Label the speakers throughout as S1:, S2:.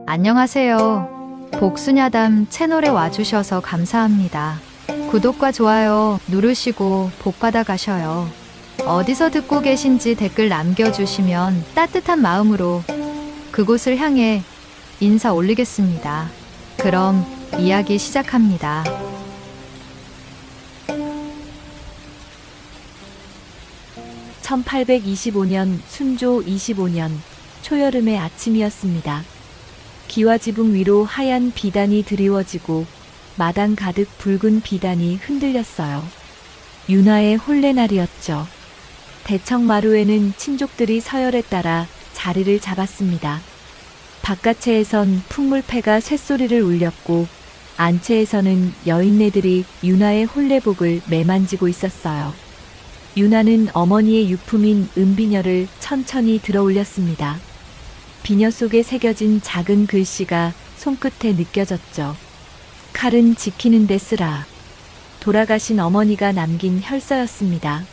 S1: 안녕하세요. 복수냐담 채널에 와주셔서 감사합니다. 구독과 좋아요 누르시고 복 받아 가셔요. 어디서 듣고 계신지 댓글 남겨주시면 따뜻한 마음으로 그곳을 향해 인사 올리겠습니다. 그럼 이야기 시작합니다.
S2: (1825년) 순조 25년 초여름의 아침이었습니다. 기와지붕 위로 하얀 비단이 드리워지고 마당 가득 붉은 비단이 흔들렸어요. 윤화의 혼례날이었죠. 대청마루에는 친족들이 서열에 따라 자리를 잡았습니다. 바깥채에선 풍물패가 쇳소리를 울렸고 안채에서는 여인네들이 윤화의 혼례복을 매만지고 있었어요. 윤화는 어머니의 유품인 은비녀를 천천히 들어 올렸습니다. 비녀 속에 새겨진 작은 글씨가 손끝에 느껴졌죠. 칼은 지키는 데 쓰라. 돌아가신 어머니가 남긴 혈서였습니다.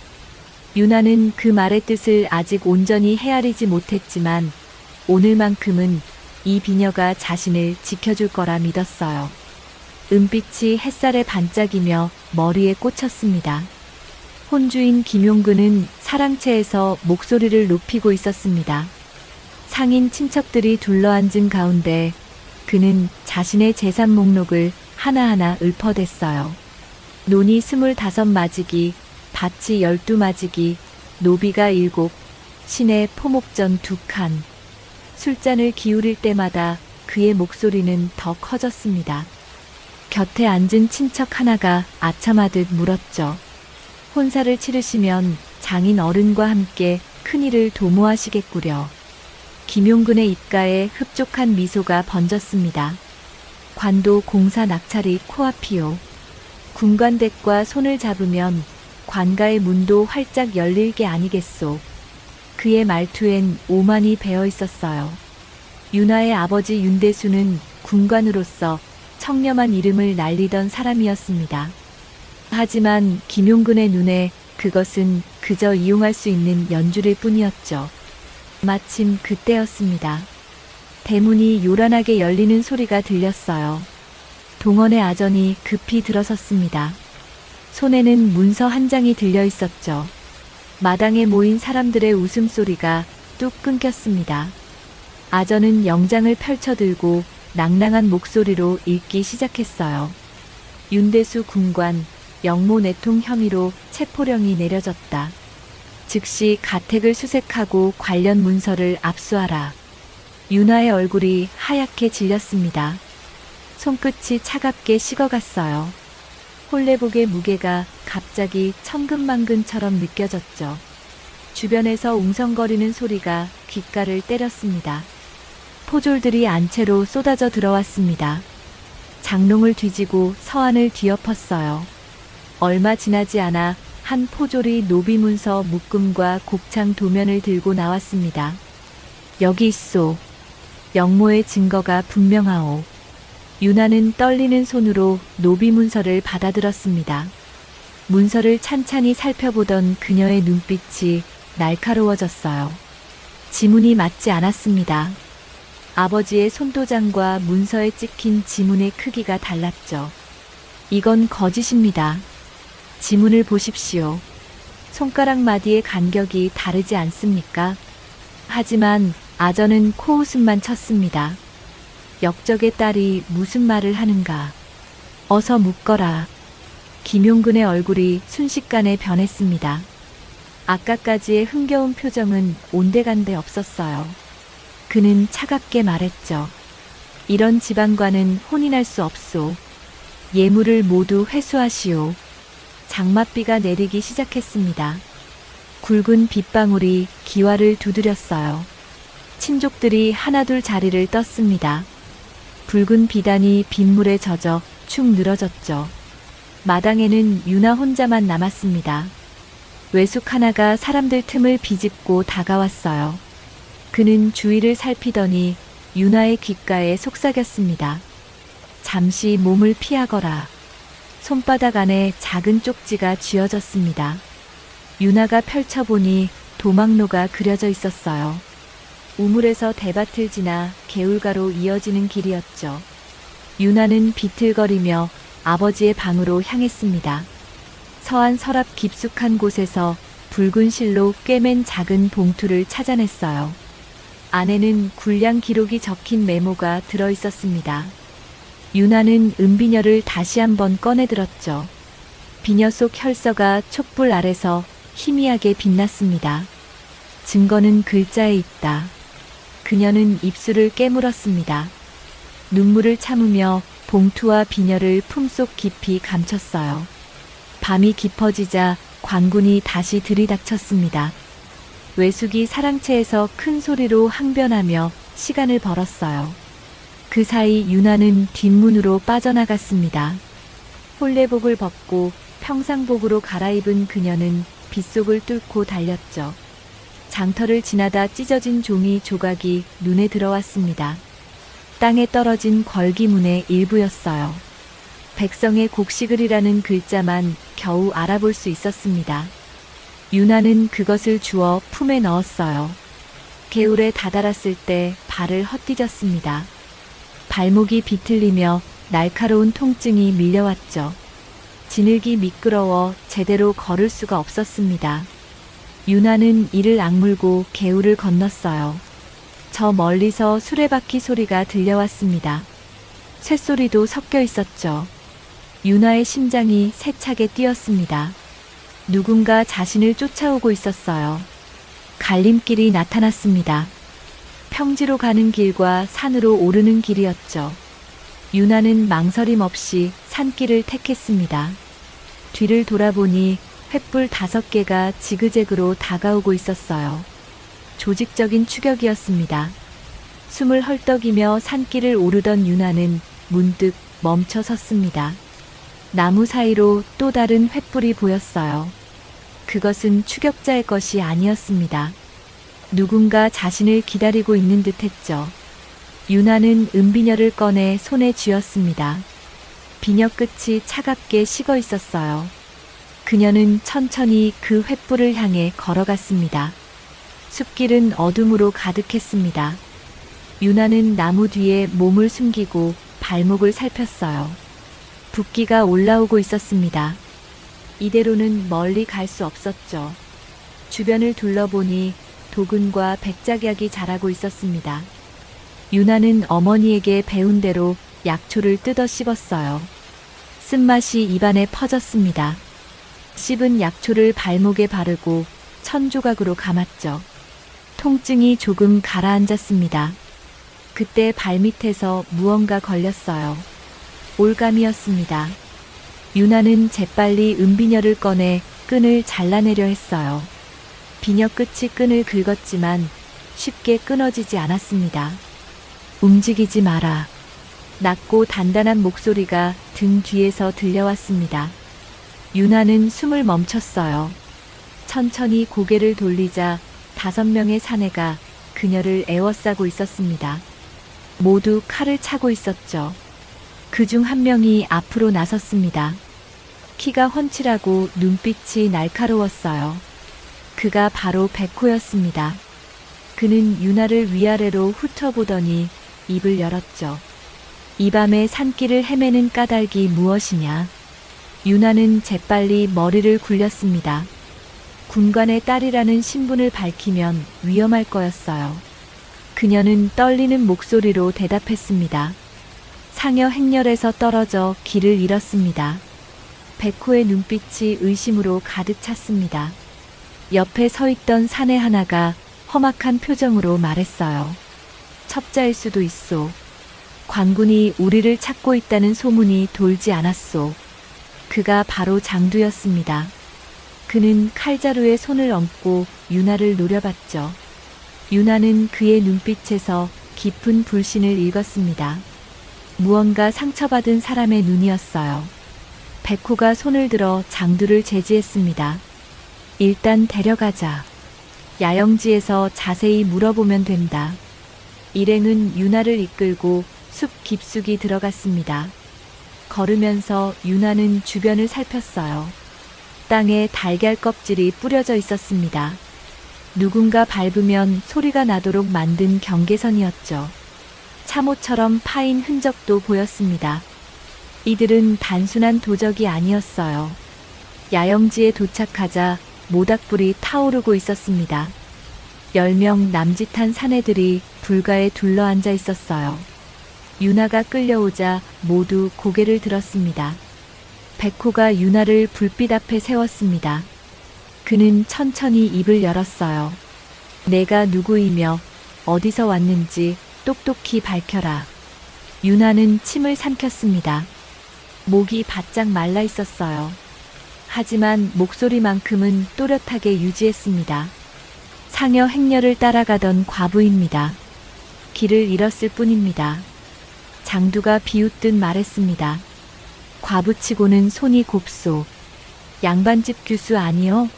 S2: 윤화는 그 말의 뜻을 아직 온전히 헤아리지 못했지만 오늘만큼은 이 비녀가 자신을 지켜줄 거라 믿었어요. 은빛이 햇살에 반짝이며 머리에 꽂혔습니다. 혼주인 김용근은 사랑채에서 목소리를 높이고 있었습니다. 상인 친척들이 둘러앉은 가운데 그는 자신의 재산 목록을 하나하나 읊어댔어요. 논이 25마지기, 밭이 12마지기, 노비가 7, 시내 포목전 2칸. 술잔을 기울일 때마다 그의 목소리는 더 커졌습니다. 곁에 앉은 친척 하나가 아첨하듯 물었죠. 혼사를 치르시면 장인 어른과 함께 큰일을 도모하시겠구려. 김용근의 입가에 흡족한 미소가 번졌습니다. 관도 공사 낙찰이 코앞이요. 군관댁과 손을 잡으면 관가의 문도 활짝 열릴 게 아니겠소. 그의 말투엔 오만이 배어 있었어요. 윤화의 아버지 윤대수는 군관으로서 청렴한 이름을 날리던 사람이었습니다. 하지만 김용근의 눈에 그것은 그저 이용할 수 있는 연주일 뿐이었죠. 마침 그때였습니다. 대문이 요란하게 열리는 소리가 들렸어요. 동원의 아전이 급히 들어섰습니다. 손에는 문서 한 장이 들려 있었죠. 마당에 모인 사람들의 웃음소리가 뚝 끊겼습니다. 아전은 영장을 펼쳐들고 낭랑한 목소리로 읽기 시작했어요. 윤대수 군관, 영모 내통 혐의로 체포령이 내려졌다. 즉시 가택을 수색하고 관련 문서를 압수하라. 윤화의 얼굴이 하얗게 질렸습니다. 손끝이 차갑게 식어갔어요. 혼례복의 무게가 갑자기 천근만근처럼 느껴졌죠. 주변에서 웅성거리는 소리가 귓가를 때렸습니다. 포졸들이 안채로 쏟아져 들어왔습니다. 장롱을 뒤지고 서한을 뒤엎었어요. 얼마 지나지 않아 한 포졸이 노비문서 묶음과 곱창 도면을 들고 나왔습니다. 여기 있소. 영모의 증거가 분명하오. 윤화는 떨리는 손으로 노비문서를 받아들었습니다. 문서를 찬찬히 살펴보던 그녀의 눈빛이 날카로워졌어요. 지문이 맞지 않았습니다. 아버지의 손도장과 문서에 찍힌 지문의 크기가 달랐죠. 이건 거짓입니다. 지문을 보십시오. 손가락 마디의 간격이 다르지 않습니까? 하지만 아전은 코웃음만 쳤습니다. 역적의 딸이 무슨 말을 하는가. 어서 묻거라. 김용근의 얼굴이 순식간에 변했습니다. 아까까지의 흥겨운 표정은 온데간데 없었어요. 그는 차갑게 말했죠. 이런 집안과는 혼인할 수 없소. 예물을 모두 회수하시오. 장맛비가 내리기 시작했습니다. 굵은 빗방울이 기와를 두드렸어요. 친족들이 하나둘 자리를 떴습니다. 붉은 비단이 빗물에 젖어 축 늘어졌죠. 마당에는 윤화 혼자만 남았습니다. 외숙 하나가 사람들 틈을 비집고 다가왔어요. 그는 주위를 살피더니 윤화의 귓가에 속삭였습니다. 잠시 몸을 피하거라. 손바닥 안에 작은 쪽지가 쥐어졌습니다. 윤화가 펼쳐보니 도망로가 그려져 있었어요. 우물에서 대밭을 지나 개울가로 이어지는 길이었죠. 유나는 비틀거리며 아버지의 방으로 향했습니다. 서안 서랍 깊숙한 곳에서 붉은 실로 꿰맨 작은 봉투를 찾아냈어요. 안에는 군량 기록이 적힌 메모가 들어 있었습니다. 유나는 은비녀를 다시 한번 꺼내 들었죠. 비녀 속 혈서가 촛불 아래서 희미하게 빛났습니다. 증거는 글자에 있다. 그녀는 입술을 깨물었습니다. 눈물을 참으며 봉투와 비녀를 품속 깊이 감췄어요. 밤이 깊어지자 관군이 다시 들이닥쳤습니다. 외숙이 사랑채에서 큰 소리로 항변하며 시간을 벌었어요. 그 사이 유나는 뒷문으로 빠져나갔습니다. 혼례복을 벗고 평상복으로 갈아입은 그녀는 빗속을 뚫고 달렸죠. 장터를 지나다 찢어진 종이 조각이 눈에 들어왔습니다. 땅에 떨어진 걸기문의 일부였어요. 백성의 곡식을이라는 글자만 겨우 알아볼 수 있었습니다. 유나는 그것을 주워 품에 넣었어요. 개울에 다다랐을 때 발을 헛디뎠습니다. 발목이 비틀리며 날카로운 통증이 밀려왔죠. 지늘기 미끄러워 제대로 걸을 수가 없었습니다. 유나는 이를 악물고 개울을 건넜어요. 저 멀리서 수레바퀴 소리가 들려왔습니다. 쇳소리도 섞여 있었죠. 유나의 심장이 세차게 뛰었습니다. 누군가 자신을 쫓아오고 있었어요. 갈림길이 나타났습니다. 평지로 가는 길과 산으로 오르는 길이었죠. 유나는 망설임 없이 산길을 택했습니다. 뒤를 돌아보니 횃불 5개가 지그재그로 다가오고 있었어요. 조직적인 추격이었습니다. 숨을 헐떡이며 산길을 오르던 유나는 문득 멈춰 섰습니다. 나무 사이로 또 다른 횃불이 보였어요. 그것은 추격자의 것이 아니었습니다. 누군가 자신을 기다리고 있는 듯 했죠. 유나는 은비녀를 꺼내 손에 쥐었습니다. 비녀 끝이 차갑게 식어 있었어요. 그녀는 천천히 그 횃불을 향해 걸어갔습니다. 숲길은 어둠으로 가득했습니다. 유나는 나무 뒤에 몸을 숨기고 발목을 살폈어요. 붓기가 올라오고 있었습니다. 이대로는 멀리 갈 수 없었죠. 주변을 둘러보니 도근과 백작약이 자라고 있었습니다. 유나는 어머니에게 배운 대로 약초를 뜯어 씹었어요. 쓴맛이 입안에 퍼졌습니다. 씹은 약초를 발목에 바르고 천조각으로 감았죠. 통증이 조금 가라앉았습니다. 그때 발밑에서 무언가 걸렸어요. 올감이었습니다. 유나는 재빨리 은비녀를 꺼내 끈을 잘라내려 했어요. 비녀 끝이 끈을 긁었지만 쉽게 끊어지지 않았습니다. 움직이지 마라. 낮고 단단한 목소리가 등 뒤에서 들려왔습니다. 유나는 숨을 멈췄어요. 천천히 고개를 돌리자 5명의 사내가 그녀를 에워싸고 있었습니다. 모두 칼을 차고 있었죠. 그중 한 명이 앞으로 나섰습니다. 키가 훤칠하고 눈빛이 날카로웠어요. 그가 바로 백호였습니다. 그는 유나를 위아래로 훑어보더니 입을 열었죠. 이 밤에 산길을 헤매는 까닭이 무엇이냐? 유나는 재빨리 머리를 굴렸습니다. 군관의 딸이라는 신분을 밝히면 위험할 거였어요. 그녀는 떨리는 목소리로 대답했습니다. 상여 행렬에서 떨어져 길을 잃었습니다. 백호의 눈빛이 의심으로 가득 찼습니다. 옆에 서 있던 사내 하나가 험악한 표정으로 말했어요. 첩자일 수도 있소. 관군이 우리를 찾고 있다는 소문이 돌지 않았소. 그가 바로 장두였습니다. 그는 칼자루에 손을 얹고 유나를 노려봤죠. 유나는 그의 눈빛에서 깊은 불신을 읽었습니다. 무언가 상처받은 사람의 눈이었어요. 백호가 손을 들어 장두를 제지했습니다. 일단 데려가자. 야영지에서 자세히 물어보면 된다. 일행은 유나를 이끌고 숲 깊숙이 들어갔습니다. 걸으면서 유나는 주변을 살폈어요. 땅에 달걀 껍질이 뿌려져 있었습니다. 누군가 밟으면 소리가 나도록 만든 경계선이었죠. 참호처럼 파인 흔적도 보였습니다. 이들은 단순한 도적이 아니었어요. 야영지에 도착하자 모닥불이 타오르고 있었습니다. 10명 남짓한 사내들이 불가에 둘러앉아 있었어요. 유나가 끌려오자 모두 고개를 들었습니다. 백호가 유나를 불빛 앞에 세웠습니다. 그는 천천히 입을 열었어요. 내가 누구이며 어디서 왔는지 똑똑히 밝혀라. 유나는 침을 삼켰습니다. 목이 바짝 말라 있었어요. 하지만 목소리만큼은 또렷하게 유지했습니다. 상여 행렬을 따라가던 과부입니다. 길을 잃었을 뿐입니다. 장두가 비웃듯 말했습니다. 과부치고는 손이 곱소. 양반집 규수 아니요?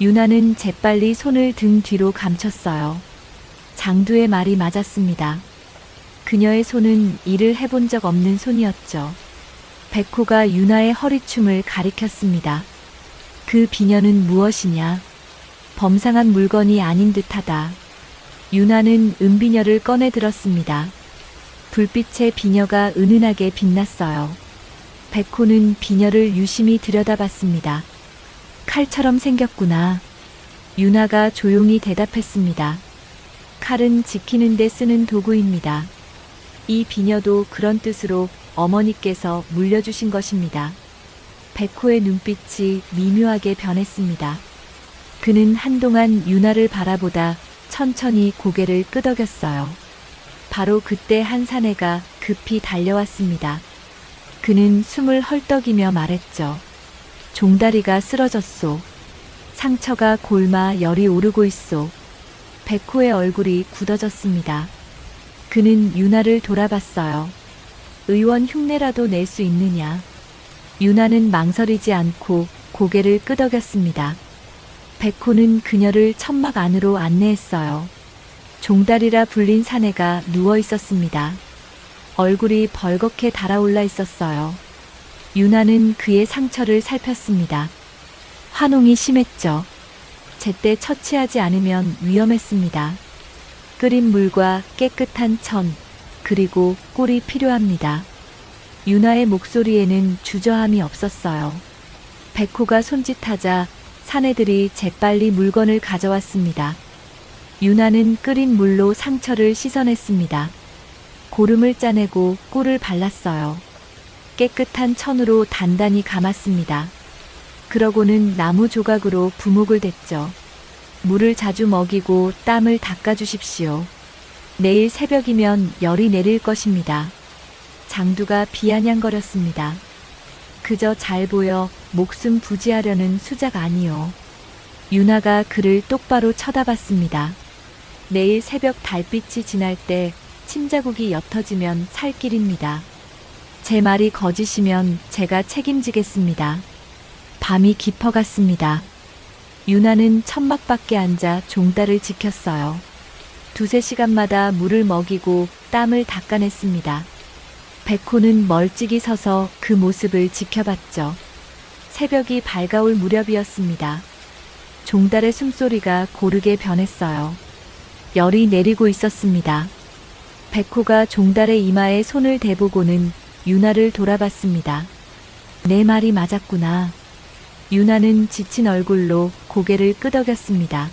S2: 유나는 재빨리 손을 등 뒤로 감췄어요. 장두의 말이 맞았습니다. 그녀의 손은 일을 해본 적 없는 손이었죠. 백호가 유나의 허리춤을 가리켰습니다. 그 비녀는 무엇이냐? 범상한 물건이 아닌 듯하다. 유나는 은비녀를 꺼내 들었습니다. 불빛에 비녀가 은은하게 빛났어요. 백호는 비녀를 유심히 들여다봤습니다. 칼처럼 생겼구나. 유나가 조용히 대답했습니다. 칼은 지키는 데 쓰는 도구입니다. 이 비녀도 그런 뜻으로 어머니께서 물려주신 것입니다. 백호의 눈빛이 미묘하게 변했습니다. 그는 한동안 유나를 바라보다 천천히 고개를 끄덕였어요. 바로 그때 한 사내가 급히 달려왔습니다. 그는 숨을 헐떡이며 말했죠. 종다리가 쓰러졌소. 상처가 골마 열이 오르고 있소. 백호의 얼굴이 굳어졌습니다. 그는 유나를 돌아봤어요. 의원 흉내라도 낼 수 있느냐? 유나는 망설이지 않고 고개를 끄덕였습니다. 백호는 그녀를 천막 안으로 안내했어요. 종다리라 불린 사내가 누워 있었습니다. 얼굴이 벌겋게 달아올라 있었어요. 유나는 그의 상처를 살폈습니다. 화농이 심했죠. 제때 처치하지 않으면 위험했습니다. 끓인 물과 깨끗한 천, 그리고 꿀이 필요합니다. 유나의 목소리에는 주저함이 없었어요. 백호가 손짓하자 사내들이 재빨리 물건을 가져왔습니다. 유나는 끓인 물로 상처를 씻어냈습니다. 고름을 짜내고 꿀을 발랐어요. 깨끗한 천으로 단단히 감았습니다. 그러고는 나무 조각으로 부목을 댔죠. 물을 자주 먹이고 땀을 닦아주십시오. 내일 새벽이면 열이 내릴 것입니다. 장두가 비아냥거렸습니다. 그저 잘 보여 목숨 부지하려는 수작 아니요. 유나가 그를 똑바로 쳐다봤습니다. 내일 새벽 달빛이 지날 때 침자국이 옅어지면 살 길입니다. 제 말이 거짓이면 제가 책임지겠습니다. 밤이 깊어갔습니다. 유나는 천막 밖에 앉아 종달을 지켰어요. 2~3시간마다 물을 먹이고 땀을 닦아냈습니다. 백호는 멀찍이 서서 그 모습을 지켜봤죠. 새벽이 밝아올 무렵이었습니다. 종달의 숨소리가 고르게 변했어요. 열이 내리고 있었습니다. 백호가 종달의 이마에 손을 대보고는 유나를 돌아봤습니다. 내 말이 맞았구나. 유나는 지친 얼굴로 고개를 끄덕였습니다.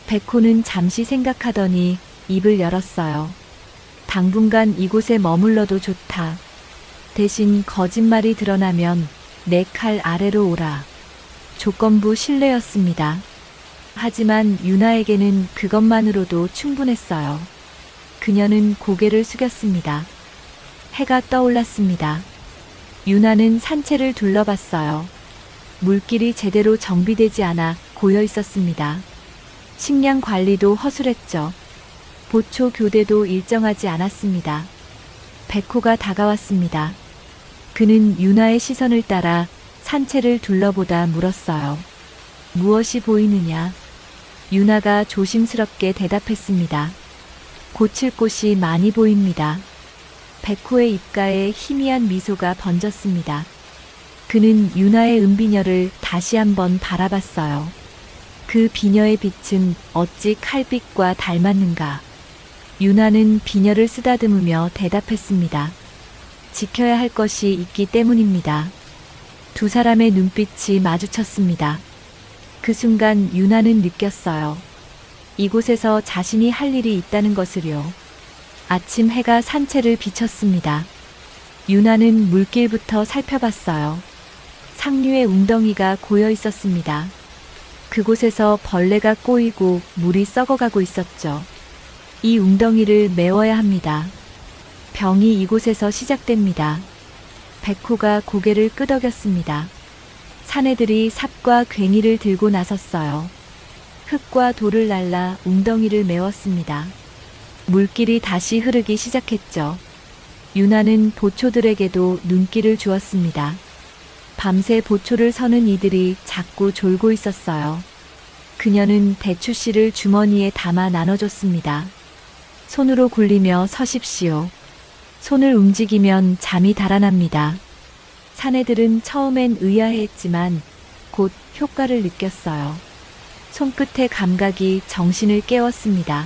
S2: 백호는 잠시 생각하더니 입을 열었어요. 당분간 이곳에 머물러도 좋다. 대신 거짓말이 드러나면 내 칼 아래로 오라. 조건부 신뢰였습니다. 하지만 유나에게는 그것만으로도 충분했어요. 그녀는 고개를 숙였습니다. 해가 떠올랐습니다. 유나는 산채를 둘러봤어요. 물길이 제대로 정비되지 않아 고여 있었습니다. 식량 관리도 허술했죠. 보초 교대도 일정하지 않았습니다. 백호가 다가왔습니다. 그는 유나의 시선을 따라 산채를 둘러보다 물었어요. 무엇이 보이느냐? 유나가 조심스럽게 대답했습니다. 고칠 곳이 많이 보입니다. 백호의 입가에 희미한 미소가 번졌습니다. 그는 유나의 은비녀를 다시 한번 바라봤어요. 그 비녀의 빛은 어찌 칼빛과 닮았는가. 유나는 비녀를 쓰다듬으며 대답했습니다. 지켜야 할 것이 있기 때문입니다. 두 사람의 눈빛이 마주쳤습니다. 그 순간 유나는 느꼈어요. 이곳에서 자신이 할 일이 있다는 것을요. 아침 해가 산채를 비쳤습니다. 유나는 물길부터 살펴봤어요. 상류의 웅덩이가 고여 있었습니다. 그곳에서 벌레가 꼬이고 물이 썩어가고 있었죠. 이 웅덩이를 메워야 합니다. 병이 이곳에서 시작됩니다. 백호가 고개를 끄덕였습니다. 사내들이 삽과 괭이를 들고 나섰어요. 흙과 돌을 날라 웅덩이를 메웠습니다. 물길이 다시 흐르기 시작했죠. 유나는 보초들에게도 눈길을 주었습니다. 밤새 보초를 서는 이들이 자꾸 졸고 있었어요. 그녀는 대추씨를 주머니에 담아 나눠줬습니다. 손으로 굴리며 서십시오. 손을 움직이면 잠이 달아납니다. 사내들은 처음엔 의아해했지만 곧 효과를 느꼈어요. 손끝의 감각이 정신을 깨웠습니다.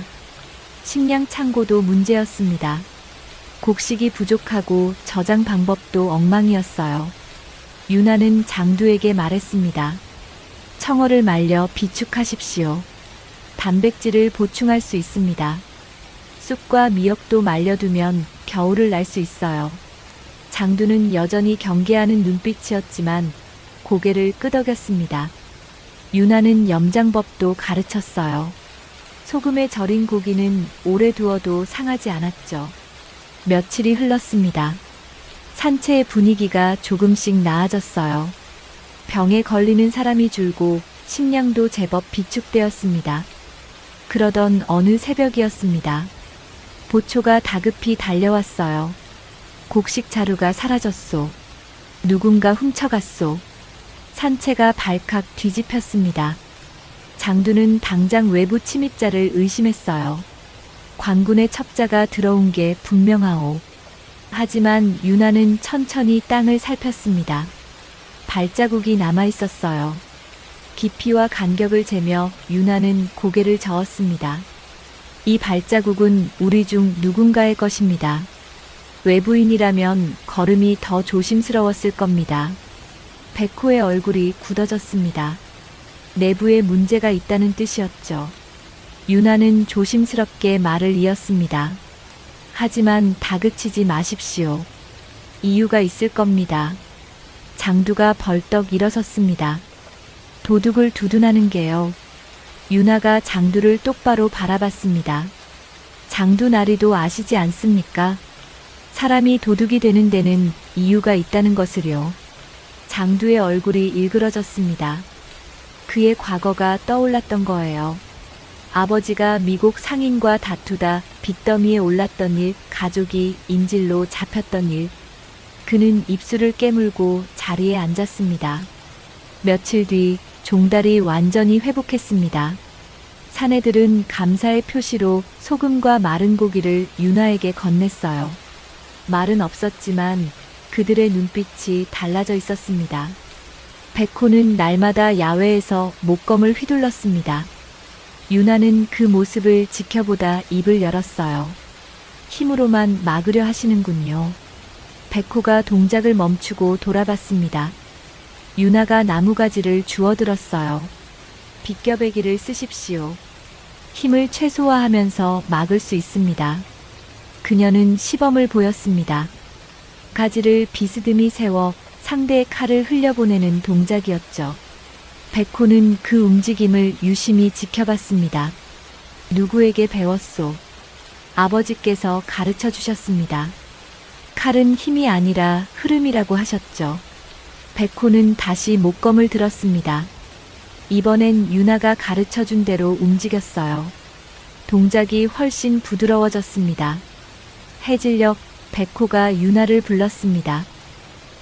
S2: 식량 창고도 문제였습니다. 곡식이 부족하고 저장 방법도 엉망이었어요. 유나는 장두에게 말했습니다. 청어를 말려 비축하십시오. 단백질을 보충할 수 있습니다. 쑥과 미역도 말려두면 겨울을 날 수 있어요. 장두는 여전히 경계하는 눈빛이었지만 고개를 끄덕였습니다. 유나는 염장법도 가르쳤어요. 소금에 절인 고기는 오래 두어도 상하지 않았죠. 며칠이 흘렀습니다. 산채의 분위기가 조금씩 나아졌어요. 병에 걸리는 사람이 줄고 식량도 제법 비축되었습니다. 그러던 어느 새벽이었습니다. 보초가 다급히 달려왔어요. 곡식 자루가 사라졌소. 누군가 훔쳐갔소. 산채가 발칵 뒤집혔습니다. 장두는 당장 외부 침입자를 의심했어요. 관군의 첩자가 들어온 게 분명하오. 하지만 유나는 천천히 땅을 살폈습니다. 발자국이 남아 있었어요. 깊이와 간격을 재며 유나는 고개를 저었습니다. 이 발자국은 우리 중 누군가의 것입니다. 외부인이라면 걸음이 더 조심스러웠을 겁니다. 백호의 얼굴이 굳어졌습니다. 내부에 문제가 있다는 뜻이었죠. 유나는 조심스럽게 말을 이었습니다. 하지만 다그치지 마십시오. 이유가 있을 겁니다. 장두가 벌떡 일어섰습니다. 도둑을 두둔하는 게요. 유나가 장두를 똑바로 바라봤습니다. 장두 나리도 아시지 않습니까? 사람이 도둑이 되는 데는 이유가 있다는 것을요. 장두의 얼굴이 일그러졌습니다. 그의 과거가 떠올랐던 거예요. 아버지가 미국 상인과 다투다 빚더미에 올랐던 일, 가족이 인질로 잡혔던 일. 그는 입술을 깨물고 자리에 앉았습니다. 며칠 뒤 종달이 완전히 회복했습니다. 사내들은 감사의 표시로 소금과 마른 고기를 유나에게 건넸어요. 말은 없었지만 그들의 눈빛이 달라져 있었습니다. 백호는 날마다 야외에서 목검을 휘둘렀습니다. 유나는 그 모습을 지켜보다 입을 열었어요. 힘으로만 막으려 하시는군요. 백호가 동작을 멈추고 돌아봤습니다. 유나가 나무가지를 주워들었어요. 비껴배기를 쓰십시오. 힘을 최소화하면서 막을 수 있습니다. 그녀는 시범을 보였습니다. 가지를 비스듬히 세워 상대의 칼을 흘려보내는 동작이었죠. 백호는 그 움직임을 유심히 지켜봤습니다. 누구에게 배웠소? 아버지께서 가르쳐 주셨습니다. 칼은 힘이 아니라 흐름이라고 하셨죠. 백호는 다시 목검을 들었습니다. 이번엔 유나가 가르쳐 준 대로 움직였어요. 동작이 훨씬 부드러워졌습니다. 해질녘 백호가 유나를 불렀습니다.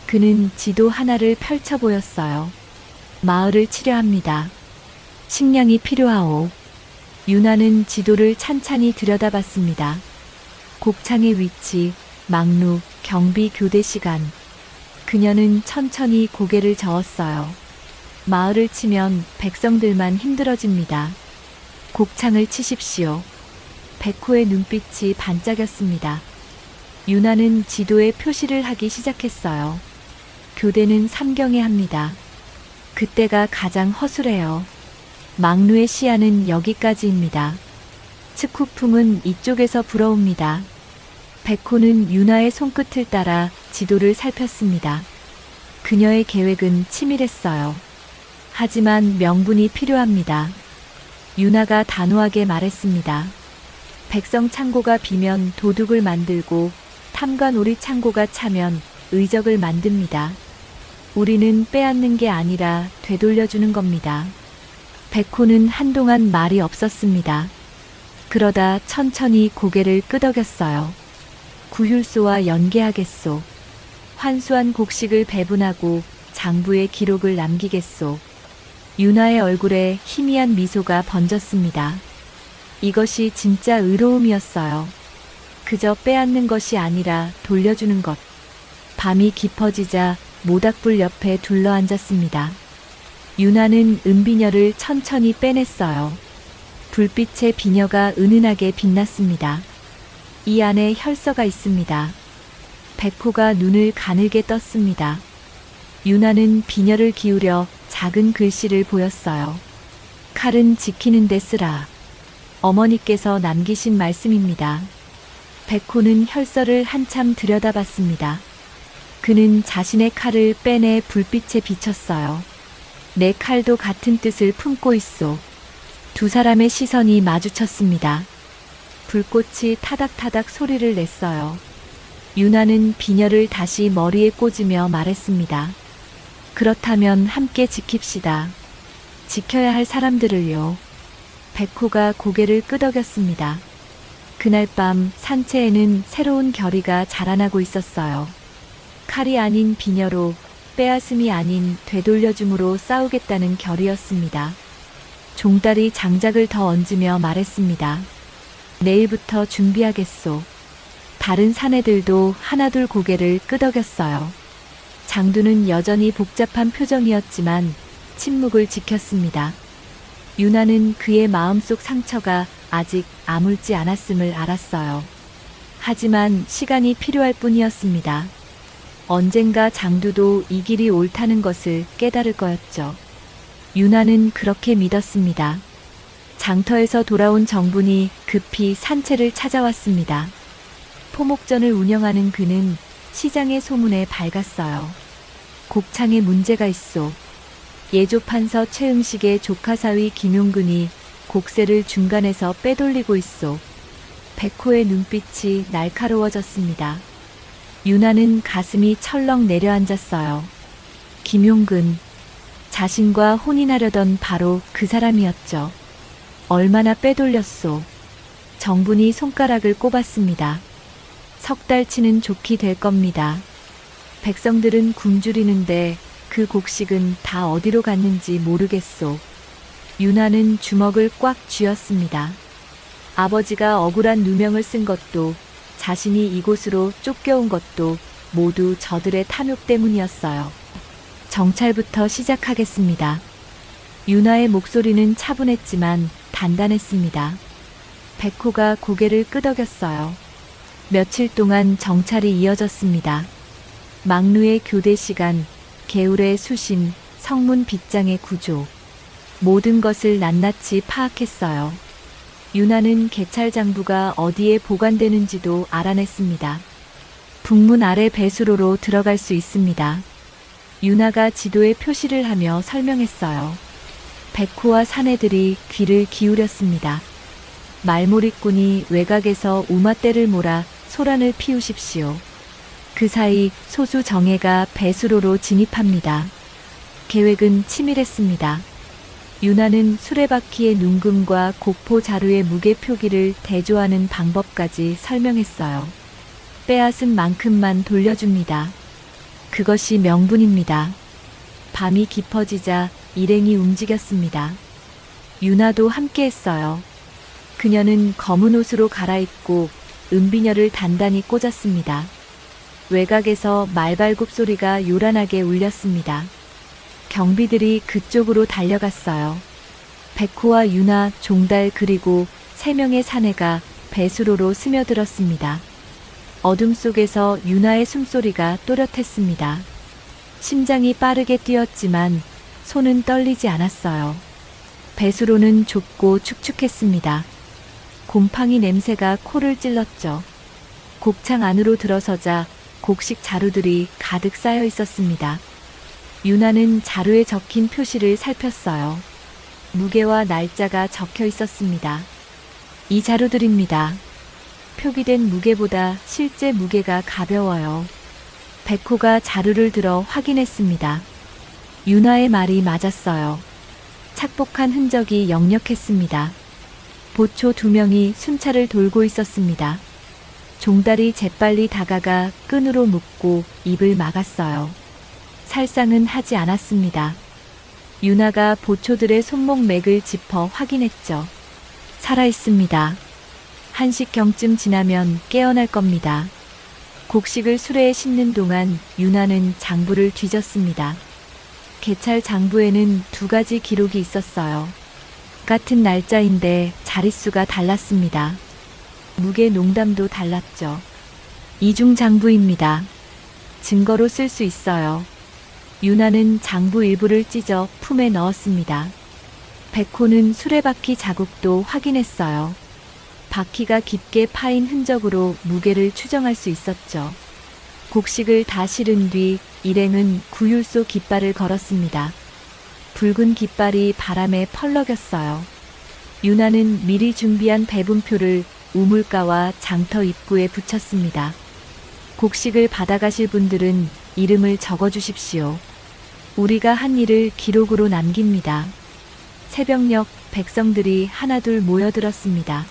S2: 그는 지도 하나를 펼쳐 보였어요. 마을을 치려 합니다. 식량이 필요하오. 유나는 지도를 찬찬히 들여다봤습니다. 곡창의 위치, 막루, 경비 교대 시간. 그녀는 천천히 고개를 저었어요. 마을을 치면 백성들만 힘들어집니다. 곡창을 치십시오. 백호의 눈빛이 반짝였습니다. 유나는 지도에 표시를 하기 시작했어요. 교대는 삼경에 합니다. 그때가 가장 허술해요. 망루의 시야는 여기까지입니다. 측후풍은 이쪽에서 불어옵니다. 백호는 유나의 손끝을 따라 지도를 살폈습니다. 그녀의 계획은 치밀했어요. 하지만 명분이 필요합니다. 유나가 단호하게 말했습니다. 백성 창고가 비면 도둑을 만들고 탐관오리 창고가 차면 의적을 만듭니다. 우리는 빼앗는 게 아니라 되돌려주는 겁니다. 백호는 한동안 말이 없었습니다. 그러다 천천히 고개를 끄덕였어요. 구휼소와 연계하겠소. 환수한 곡식을 배분하고 장부의 기록을 남기겠소. 유나의 얼굴에 희미한 미소가 번졌습니다. 이것이 진짜 의로움이었어요. 그저 빼앗는 것이 아니라 돌려주는 것. 밤이 깊어지자 모닥불 옆에 둘러앉았습니다. 유나는 은비녀를 천천히 빼냈어요. 불빛에 비녀가 은은하게 빛났습니다. 이 안에 혈서가 있습니다. 백호가 눈을 가늘게 떴습니다. 유나는 비녀를 기울여 작은 글씨를 보였어요. 칼은 지키는 데 쓰라. 어머니께서 남기신 말씀입니다. 백호는 혈서를 한참 들여다봤습니다. 그는 자신의 칼을 빼내 불빛에 비쳤어요. 내 칼도 같은 뜻을 품고 있소. 두 사람의 시선이 마주쳤습니다. 불꽃이 타닥타닥 소리를 냈어요. 유나는 비녀를 다시 머리에 꽂으며 말했습니다. 그렇다면 함께 지킵시다. 지켜야 할 사람들을요. 백호가 고개를 끄덕였습니다. 그날 밤 산채에는 새로운 결의가 자라나고 있었어요. 칼이 아닌 비녀로, 빼앗음이 아닌 되돌려줌으로 싸우겠다는 결의였습니다. 종달이 장작을 더 얹으며 말했습니다. 내일부터 준비하겠소. 다른 사내들도 하나둘 고개를 끄덕였어요. 장두는 여전히 복잡한 표정이었지만 침묵을 지켰습니다. 유나는 그의 마음속 상처가 아직 아물지 않았음을 알았어요. 하지만 시간이 필요할 뿐이었습니다. 언젠가 장두도 이 길이 옳다는 것을 깨달을 거였죠. 유나는 그렇게 믿었습니다. 장터에서 돌아온 정분이 급히 산채를 찾아왔습니다. 포목전을 운영하는 그는 시장의 소문에 밝았어요. 곡창에 문제가 있소. 예조판서 최응식의 조카사위 김용근이 곡세를 중간에서 빼돌리고 있소. 백호의 눈빛이 날카로워졌습니다. 유나는 가슴이 철렁 내려앉았어요. 김용근. 자신과 혼인하려던 바로 그 사람이었죠. 얼마나 빼돌렸소. 정분이 손가락을 꼽았습니다. 석 달치는 좋게 될 겁니다. 백성들은 굶주리는데 그 곡식은 다 어디로 갔는지 모르겠소. 유나는 주먹을 꽉 쥐었습니다. 아버지가 억울한 누명을 쓴 것도 자신이 이곳으로 쫓겨온 것도 모두 저들의 탐욕 때문이었어요. 정찰부터 시작하겠습니다. 유나의 목소리는 차분했지만 단단했습니다. 백호가 고개를 끄덕였어요. 며칠 동안 정찰이 이어졌습니다. 망루의 교대 시간, 개울의 수심, 성문 빗장의 구조. 모든 것을 낱낱이 파악했어요. 유나는 개찰장부가 어디에 보관되는지도 알아냈습니다. 북문 아래 배수로로 들어갈 수 있습니다. 유나가 지도에 표시를 하며 설명했어요. 백호와 사내들이 귀를 기울였습니다. 말몰이꾼이 외곽에서 우마떼를 몰아 소란을 피우십시오. 그 사이 소수 정예가 배수로로 진입합니다. 계획은 치밀했습니다. 유나는 수레바퀴의 눈금과 곡포 자루의 무게 표기를 대조하는 방법까지 설명했어요. 빼앗은 만큼만 돌려줍니다. 그것이 명분입니다. 밤이 깊어지자 일행이 움직였습니다. 유나도 함께했어요. 그녀는 검은 옷으로 갈아입고 은비녀를 단단히 꽂았습니다. 외곽에서 말발굽 소리가 요란하게 울렸습니다. 경비들이 그쪽으로 달려갔어요. 백호와 유나, 종달 그리고 3명의 사내가 배수로로 스며들었습니다. 어둠 속에서 유나의 숨소리가 또렷했습니다. 심장이 빠르게 뛰었지만 손은 떨리지 않았어요. 배수로는 좁고 축축했습니다. 곰팡이 냄새가 코를 찔렀죠. 곡창 안으로 들어서자 곡식 자루들이 가득 쌓여 있었습니다. 유나는 자루에 적힌 표시를 살폈어요. 무게와 날짜가 적혀 있었습니다. 이 자루들입니다. 표기된 무게보다 실제 무게가 가벼워요. 백호가 자루를 들어 확인했습니다. 유나의 말이 맞았어요. 착복한 흔적이 역력했습니다. 보초 2명이 순찰을 돌고 있었습니다. 종달이 재빨리 다가가 끈으로 묶고 입을 막았어요. 살상은 하지 않았습니다. 유나가 보초들의 손목 맥을 짚어 확인했죠. 살아있습니다. 1시경쯤 지나면 깨어날 겁니다. 곡식을 수레에 싣는 동안 유나는 장부를 뒤졌습니다. 개찰 장부에는 2가지 기록이 있었어요. 같은 날짜인데 자릿수가 달랐습니다. 무게 농담도 달랐죠. 이중 장부입니다. 증거로 쓸 수 있어요. 유나는 장부 일부를 찢어 품에 넣었습니다. 백호는 수레바퀴 자국도 확인했어요. 바퀴가 깊게 파인 흔적으로 무게를 추정할 수 있었죠. 곡식을 다 실은 뒤 일행은 구율소 깃발을 걸었습니다. 붉은 깃발이 바람에 펄럭였어요. 유나는 미리 준비한 배분표를 우물가와 장터 입구에 붙였습니다. 곡식을 받아가실 분들은 이름을 적어주십시오. 우리가 한 일을 기록으로 남깁니다. 새벽녘 백성들이 하나둘 모여들었습니다.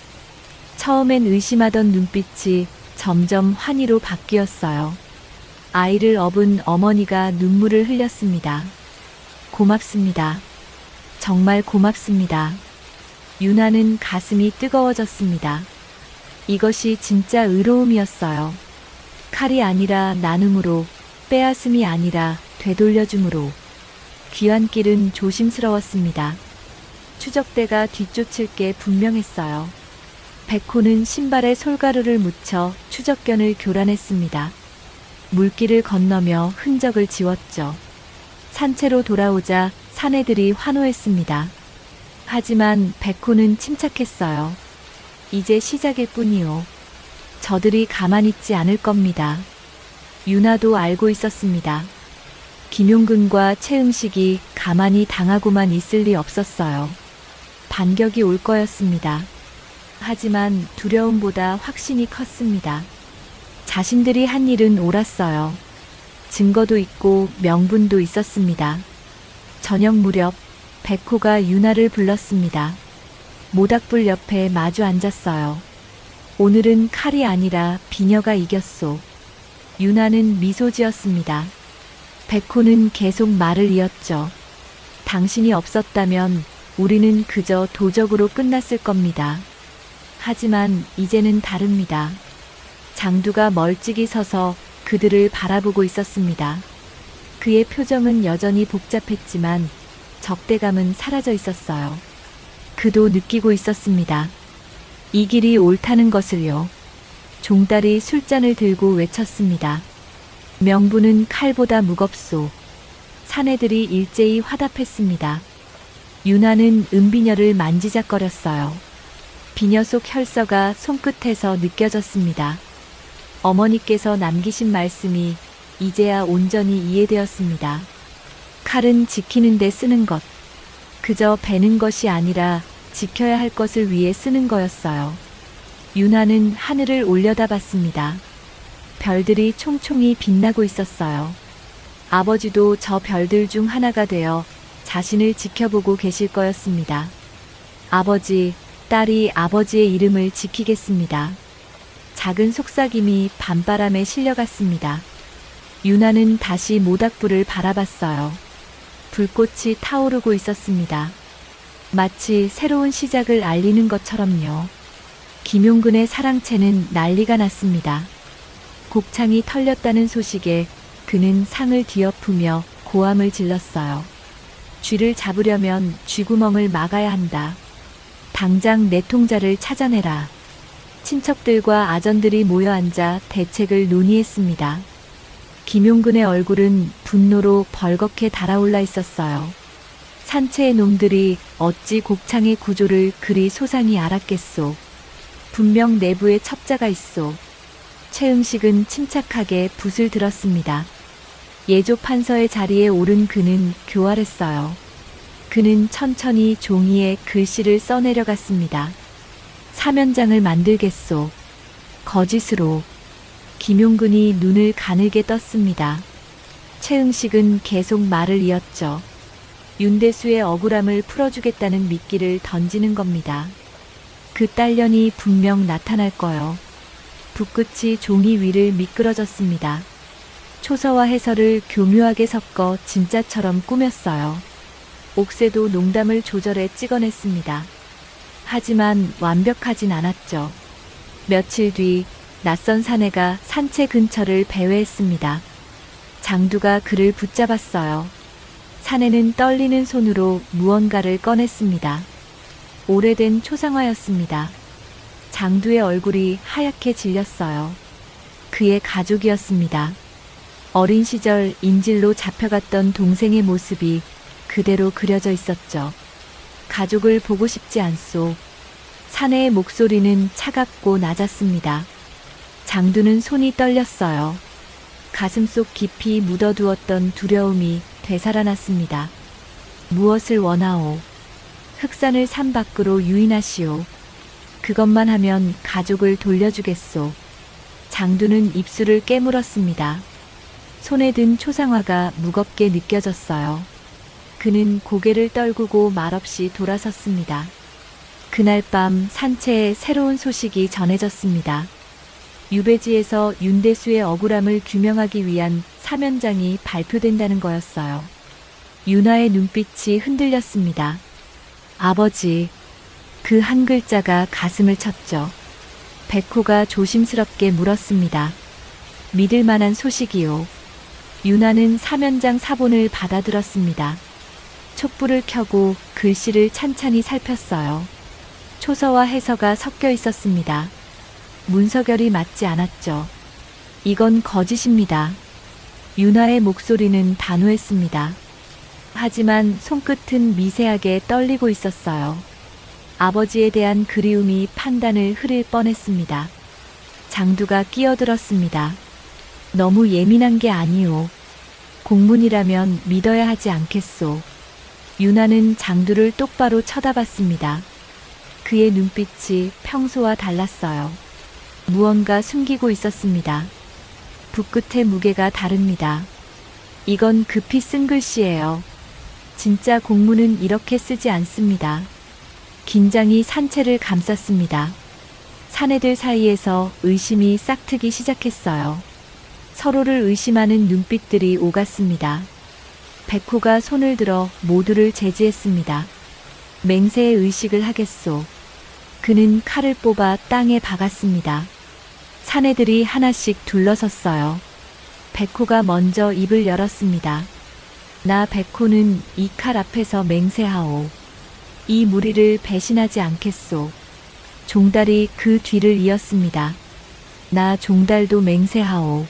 S2: 처음엔 의심하던 눈빛이 점점 환희로 바뀌었어요. 아이를 업은 어머니가 눈물을 흘렸습니다. 고맙습니다. 정말 고맙습니다. 유나는 가슴이 뜨거워졌습니다. 이것이 진짜 의로움이었어요. 칼이 아니라 나눔으로, 빼앗음이 아니라 되돌려줌으로. 귀한 길은 조심스러웠습니다. 추적대가 뒤쫓을 게 분명했어요. 백호는 신발에 솔가루를 묻혀 추적견을 교란했습니다. 물길을 건너며 흔적을 지웠죠. 산채로 돌아오자 사내들이 환호했습니다. 하지만 백호는 침착했어요. 이제 시작일 뿐이요. 저들이 가만히 있지 않을 겁니다. 유나도 알고 있었습니다. 김용근과 최응식이 가만히 당하고만 있을 리 없었어요. 반격이 올 거였습니다. 하지만 두려움보다 확신이 컸습니다. 자신들이 한 일은 옳았어요. 증거도 있고 명분도 있었습니다. 저녁 무렵 백호가 유나를 불렀습니다. 모닥불 옆에 마주 앉았어요. 오늘은 칼이 아니라 비녀가 이겼소. 유나는 미소 지었습니다. 백호는 계속 말을 이었죠. 당신이 없었다면 우리는 그저 도적으로 끝났을 겁니다. 하지만 이제는 다릅니다. 장두가 멀찍이 서서 그들을 바라보고 있었습니다. 그의 표정은 여전히 복잡했지만 적대감은 사라져 있었어요. 그도 느끼고 있었습니다. 이 길이 옳다는 것을요. 종달이 술잔을 들고 외쳤습니다. 명분은 칼보다 무겁소. 사내들이 일제히 화답했습니다. 유나는 은비녀를 만지작거렸어요. 비녀 속 혈서가 손끝에서 느껴졌습니다. 어머니께서 남기신 말씀이 이제야 온전히 이해되었습니다. 칼은 지키는 데 쓰는 것. 그저 베는 것이 아니라 지켜야 할 것을 위해 쓰는 거였어요. 유나는 하늘을 올려다봤습니다. 별들이 총총히 빛나고 있었어요. 아버지도 저 별들 중 하나가 되어 자신을 지켜보고 계실 거였습니다. 아버지, 딸이 아버지의 이름을 지키겠습니다. 작은 속삭임이 밤바람에 실려갔습니다. 유나는 다시 모닥불을 바라봤어요. 불꽃이 타오르고 있었습니다. 마치 새로운 시작을 알리는 것처럼요. 김용근의 사랑채는 난리가 났습니다. 곡창이 털렸다는 소식에 그는 상을 뒤엎으며 고함을 질렀어요. 쥐를 잡으려면 쥐구멍을 막아야 한다. 당장 내 통자를 찾아내라. 친척들과 아전들이 모여 앉아 대책을 논의했습니다. 김용근의 얼굴은 분노로 벌겋게 달아올라 있었어요. 산채의 놈들이 어찌 곡창의 구조를 그리 소상히 알았겠소. 분명 내부에 첩자가 있소. 최응식은 침착하게 붓을 들었습니다. 예조 판서의 자리에 오른 그는 교활했어요. 그는 천천히 종이에 글씨를 써내려갔습니다. 사면장을 만들겠소. 거짓으로. 김용근이 눈을 가늘게 떴습니다. 최응식은 계속 말을 이었죠. 윤대수의 억울함을 풀어주겠다는 미끼를 던지는 겁니다. 그 딸년이 분명 나타날 거요. 붓끝이 종이 위를 미끄러졌습니다. 초서와 해설을 교묘하게 섞어 진짜처럼 꾸몄어요. 옥새도 농담을 조절해 찍어냈습니다. 하지만 완벽하진 않았죠. 며칠 뒤 낯선 사내가 산채 근처를 배회했습니다. 장두가 그를 붙잡았어요. 사내는 떨리는 손으로 무언가를 꺼냈습니다. 오래된 초상화였습니다. 장두의 얼굴이 하얗게 질렸어요. 그의 가족이었습니다. 어린 시절 인질로 잡혀갔던 동생의 모습이 그대로 그려져 있었죠. 가족을 보고 싶지 않소. 사내의 목소리는 차갑고 낮았습니다. 장두는 손이 떨렸어요. 가슴속 깊이 묻어두었던 두려움이 되살아났습니다. 무엇을 원하오? 흑산을 산 밖으로 유인하시오. 그것만 하면 가족을 돌려주겠소. 장두는 입술을 깨물었습니다. 손에 든 초상화가 무겁게 느껴졌어요. 그는 고개를 떨구고 말없이 돌아섰습니다. 그날 밤 산채에 새로운 소식이 전해졌습니다. 유배지에서 윤대수의 억울함을 규명하기 위한 사면장이 발표된다는 거였어요. 윤아의 눈빛이 흔들렸습니다. 아버지, 그 한 글자가 가슴을 쳤죠. 백호가 조심스럽게 물었습니다. 믿을 만한 소식이요. 윤아는 사면장 사본을 받아들었습니다. 촛불을 켜고 글씨를 찬찬히 살폈어요. 초서와 해서가 섞여 있었습니다. 문서결이 맞지 않았죠. 이건 거짓입니다. 윤아의 목소리는 단호했습니다. 하지만 손끝은 미세하게 떨리고 있었어요. 아버지에 대한 그리움이 판단을 흐릴 뻔했습니다. 장두가 끼어들었습니다. 너무 예민한 게 아니오. 공문이라면 믿어야 하지 않겠소. 윤아는 장두를 똑바로 쳐다봤습니다. 그의 눈빛이 평소와 달랐어요. 무언가 숨기고 있었습니다. 붓끝의 무게가 다릅니다. 이건 급히 쓴 글씨예요. 진짜 공문은 이렇게 쓰지 않습니다. 긴장이 산채를 감쌌습니다. 사내들 사이에서 의심이 싹트기 시작했어요. 서로를 의심하는 눈빛들이 오갔습니다. 백호가 손을 들어 모두를 제지했습니다. 맹세의 의식을 하겠소. 그는 칼을 뽑아 땅에 박았습니다. 사내들이 하나씩 둘러섰어요. 백호가 먼저 입을 열었습니다. 나 백호는 이 칼 앞에서 맹세하오. 이 무리를 배신하지 않겠소. 종달이 그 뒤를 이었습니다. 나 종달도 맹세하오.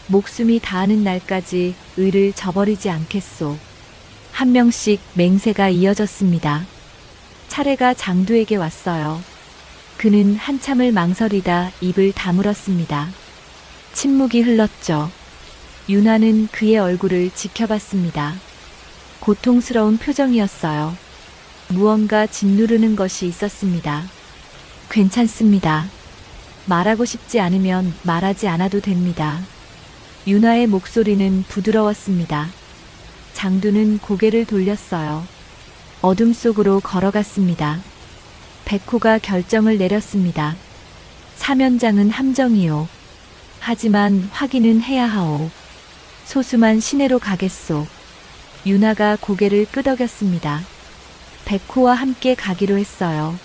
S2: 목숨이 다하는 날까지 의를 저버리지 않겠소. 한 명씩 맹세가 이어졌습니다. 차례가 장두에게 왔어요. 그는 한참을 망설이다 입을 다물었습니다. 침묵이 흘렀죠. 윤아는 그의 얼굴을 지켜봤습니다. 고통스러운 표정이었어요. 무언가 짓누르는 것이 있었습니다. 괜찮습니다. 말하고 싶지 않으면 말하지 않아도 됩니다. 윤아의 목소리는 부드러웠습니다. 장두는 고개를 돌렸어요. 어둠 속으로 걸어갔습니다. 백호가 결정을 내렸습니다. 사면장은 함정이요. 하지만 확인은 해야 하오. 소수만 시내로 가겠소. 윤아가 고개를 끄덕였습니다. 백호와 함께 가기로 했어요.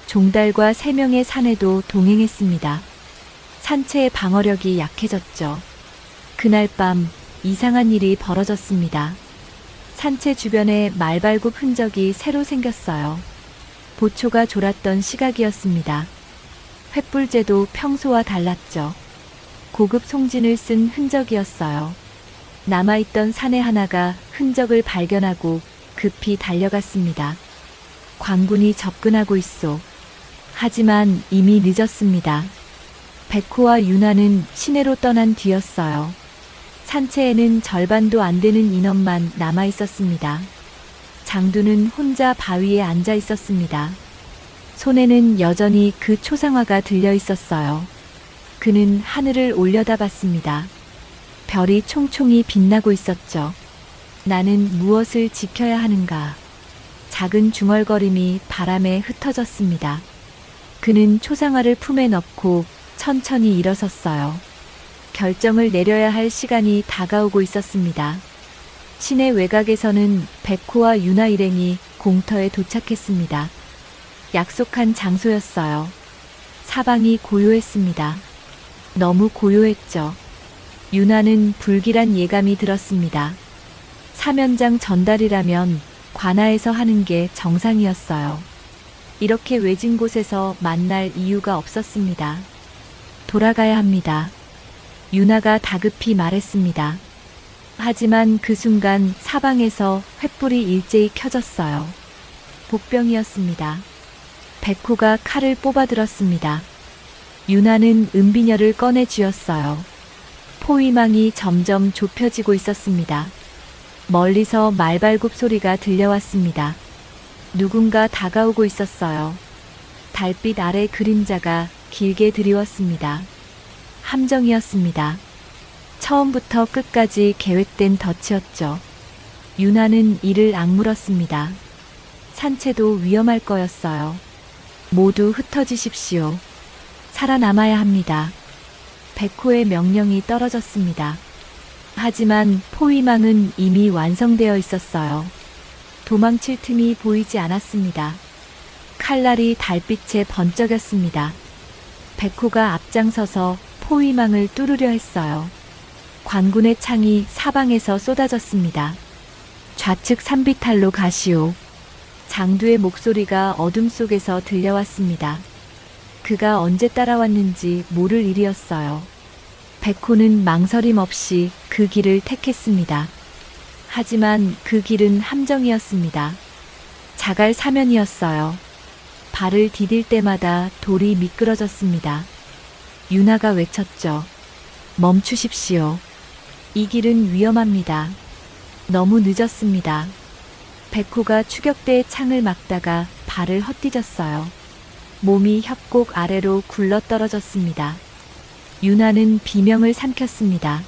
S2: 종달과 3명의 사내도 동행했습니다. 산채의 방어력이 약해졌죠. 그날 밤 이상한 일이 벌어졌습니다. 산채 주변에 말발굽 흔적이 새로 생겼어요. 보초가 졸았던 시각이었습니다. 횃불재도 평소와 달랐죠. 고급 송진을 쓴 흔적이었어요. 남아있던 사내 하나가 흔적을 발견하고 급히 달려갔습니다. 광군이 접근하고 있소. 하지만 이미 늦었습니다. 백호와 윤아는 시내로 떠난 뒤였어요. 산채에는 절반도 안 되는 인원만 남아 있었습니다. 장두는 혼자 바위에 앉아 있었습니다. 손에는 여전히 그 초상화가 들려 있었어요. 그는 하늘을 올려다봤습니다. 별이 총총히 빛나고 있었죠. 나는 무엇을 지켜야 하는가? 작은 중얼거림이 바람에 흩어졌습니다. 그는 초상화를 품에 넣고 천천히 일어섰어요. 결정을 내려야 할 시간이 다가오고 있었습니다. 시내 외곽에서는 백호와 윤아 일행이 공터에 도착했습니다. 약속한 장소였어요. 사방이 고요했습니다. 너무 고요했죠. 윤아는 불길한 예감이 들었습니다. 사면장 전달이라면 관아에서 하는 게 정상이었어요. 이렇게 외진 곳에서 만날 이유가 없었습니다. 돌아가야 합니다. 윤아가 다급히 말했습니다. 하지만 그 순간 사방에서 횃불이 일제히 켜졌어요. 복병이었습니다. 백호가 칼을 뽑아들었습니다. 윤아는 은비녀를 꺼내 쥐었어요. 포위망이 점점 좁혀지고 있었습니다. 멀리서 말발굽 소리가 들려왔습니다. 누군가 다가오고 있었어요. 달빛 아래 그림자가 길게 드리웠습니다. 함정이었습니다. 처음부터 끝까지 계획된 덫이었죠. 윤아는 이를 악물었습니다. 산채도 위험할 거였어요. 모두 흩어지십시오. 살아남아야 합니다. 백호의 명령이 떨어졌습니다. 하지만 포위망은 이미 완성되어 있었어요. 도망칠 틈이 보이지 않았습니다. 칼날이 달빛에 번쩍였습니다. 백호가 앞장서서 포위망을 뚫으려 했어요. 관군의 창이 사방에서 쏟아졌습니다. 좌측 산비탈로 가시오. 장두의 목소리가 어둠 속에서 들려왔습니다. 그가 언제 따라왔는지 모를 일이었어요. 백호는 망설임 없이 그 길을 택했습니다. 하지만 그 길은 함정이었습니다. 자갈 사면이었어요. 발을 디딜 때마다 돌이 미끄러졌습니다. 윤아가 외쳤죠. 멈추십시오. 이 길은 위험합니다. 너무 늦었습니다. 백호가 추격대의 창을 막다가 발을 헛디뎠어요. 몸이 협곡 아래로 굴러떨어졌습니다. 윤아는 비명을 삼켰습니다.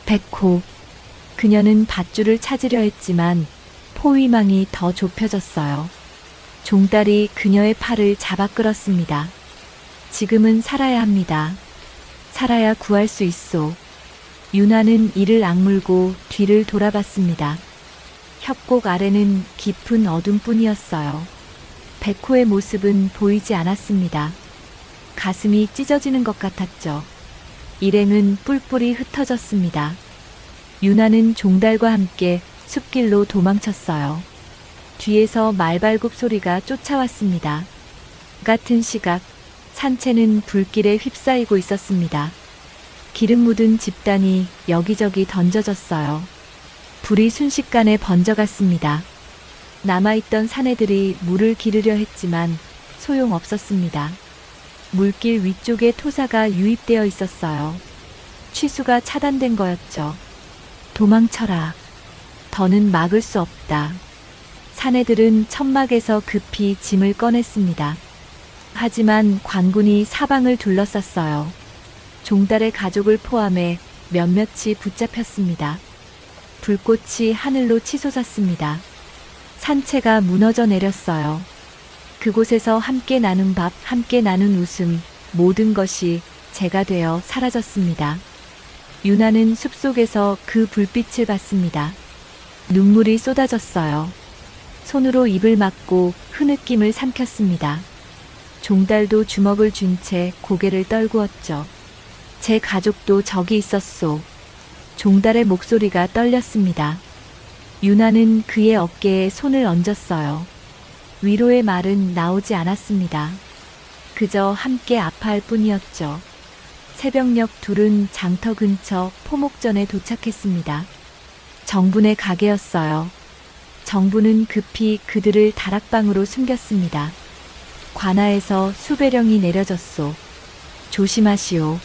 S2: 백호. 그녀는 밧줄을 찾으려 했지만 포위망이 더 좁혀졌어요. 종달이 그녀의 팔을 잡아 끌었습니다. 지금은 살아야 합니다. 살아야 구할 수 있소. 윤아는 이를 악물고 뒤를 돌아봤습니다. 협곡 아래는 깊은 어둠뿐이었어요. 백호의 모습은 보이지 않았습니다. 가슴이 찢어지는 것 같았죠. 일행은 뿔뿔이 흩어졌습니다. 윤아는 종달과 함께 숲길로 도망쳤어요. 뒤에서 말발굽 소리가 쫓아왔습니다. 같은 시각, 산채는 불길에 휩싸이고 있었습니다. 기름 묻은 집단이 여기저기 던져졌어요. 불이 순식간에 번져갔습니다. 남아있던 사내들이 물을 기르려 했지만 소용없었습니다. 물길 위쪽에 토사가 유입되어 있었어요. 취수가 차단된 거였죠. 도망쳐라. 더는 막을 수 없다. 사내들은 천막에서 급히 짐을 꺼냈습니다. 하지만 관군이 사방을 둘러쌌어요. 종달의 가족을 포함해 몇몇이 붙잡혔습니다. 불꽃이 하늘로 치솟았습니다. 산채가 무너져 내렸어요. 그곳에서 함께 나눈 밥, 함께 나눈 웃음, 모든 것이 재가 되어 사라졌습니다. 윤아는 숲속에서 그 불빛을 봤습니다. 눈물이 쏟아졌어요. 손으로 입을 막고 흐느낌을 삼켰습니다. 종달도 주먹을 쥔 채 고개를 떨구었죠. 제 가족도 저기 있었소. 종달의 목소리가 떨렸습니다. 유나는 그의 어깨에 손을 얹었어요. 위로의 말은 나오지 않았습니다. 그저 함께 아파할 뿐이었죠. 새벽녘 둘은 장터 근처 포목전에 도착했습니다. 정분의 가게였어요. 정분은 급히 그들을 다락방으로 숨겼습니다. 관아에서 수배령이 내려졌소. 조심하시오.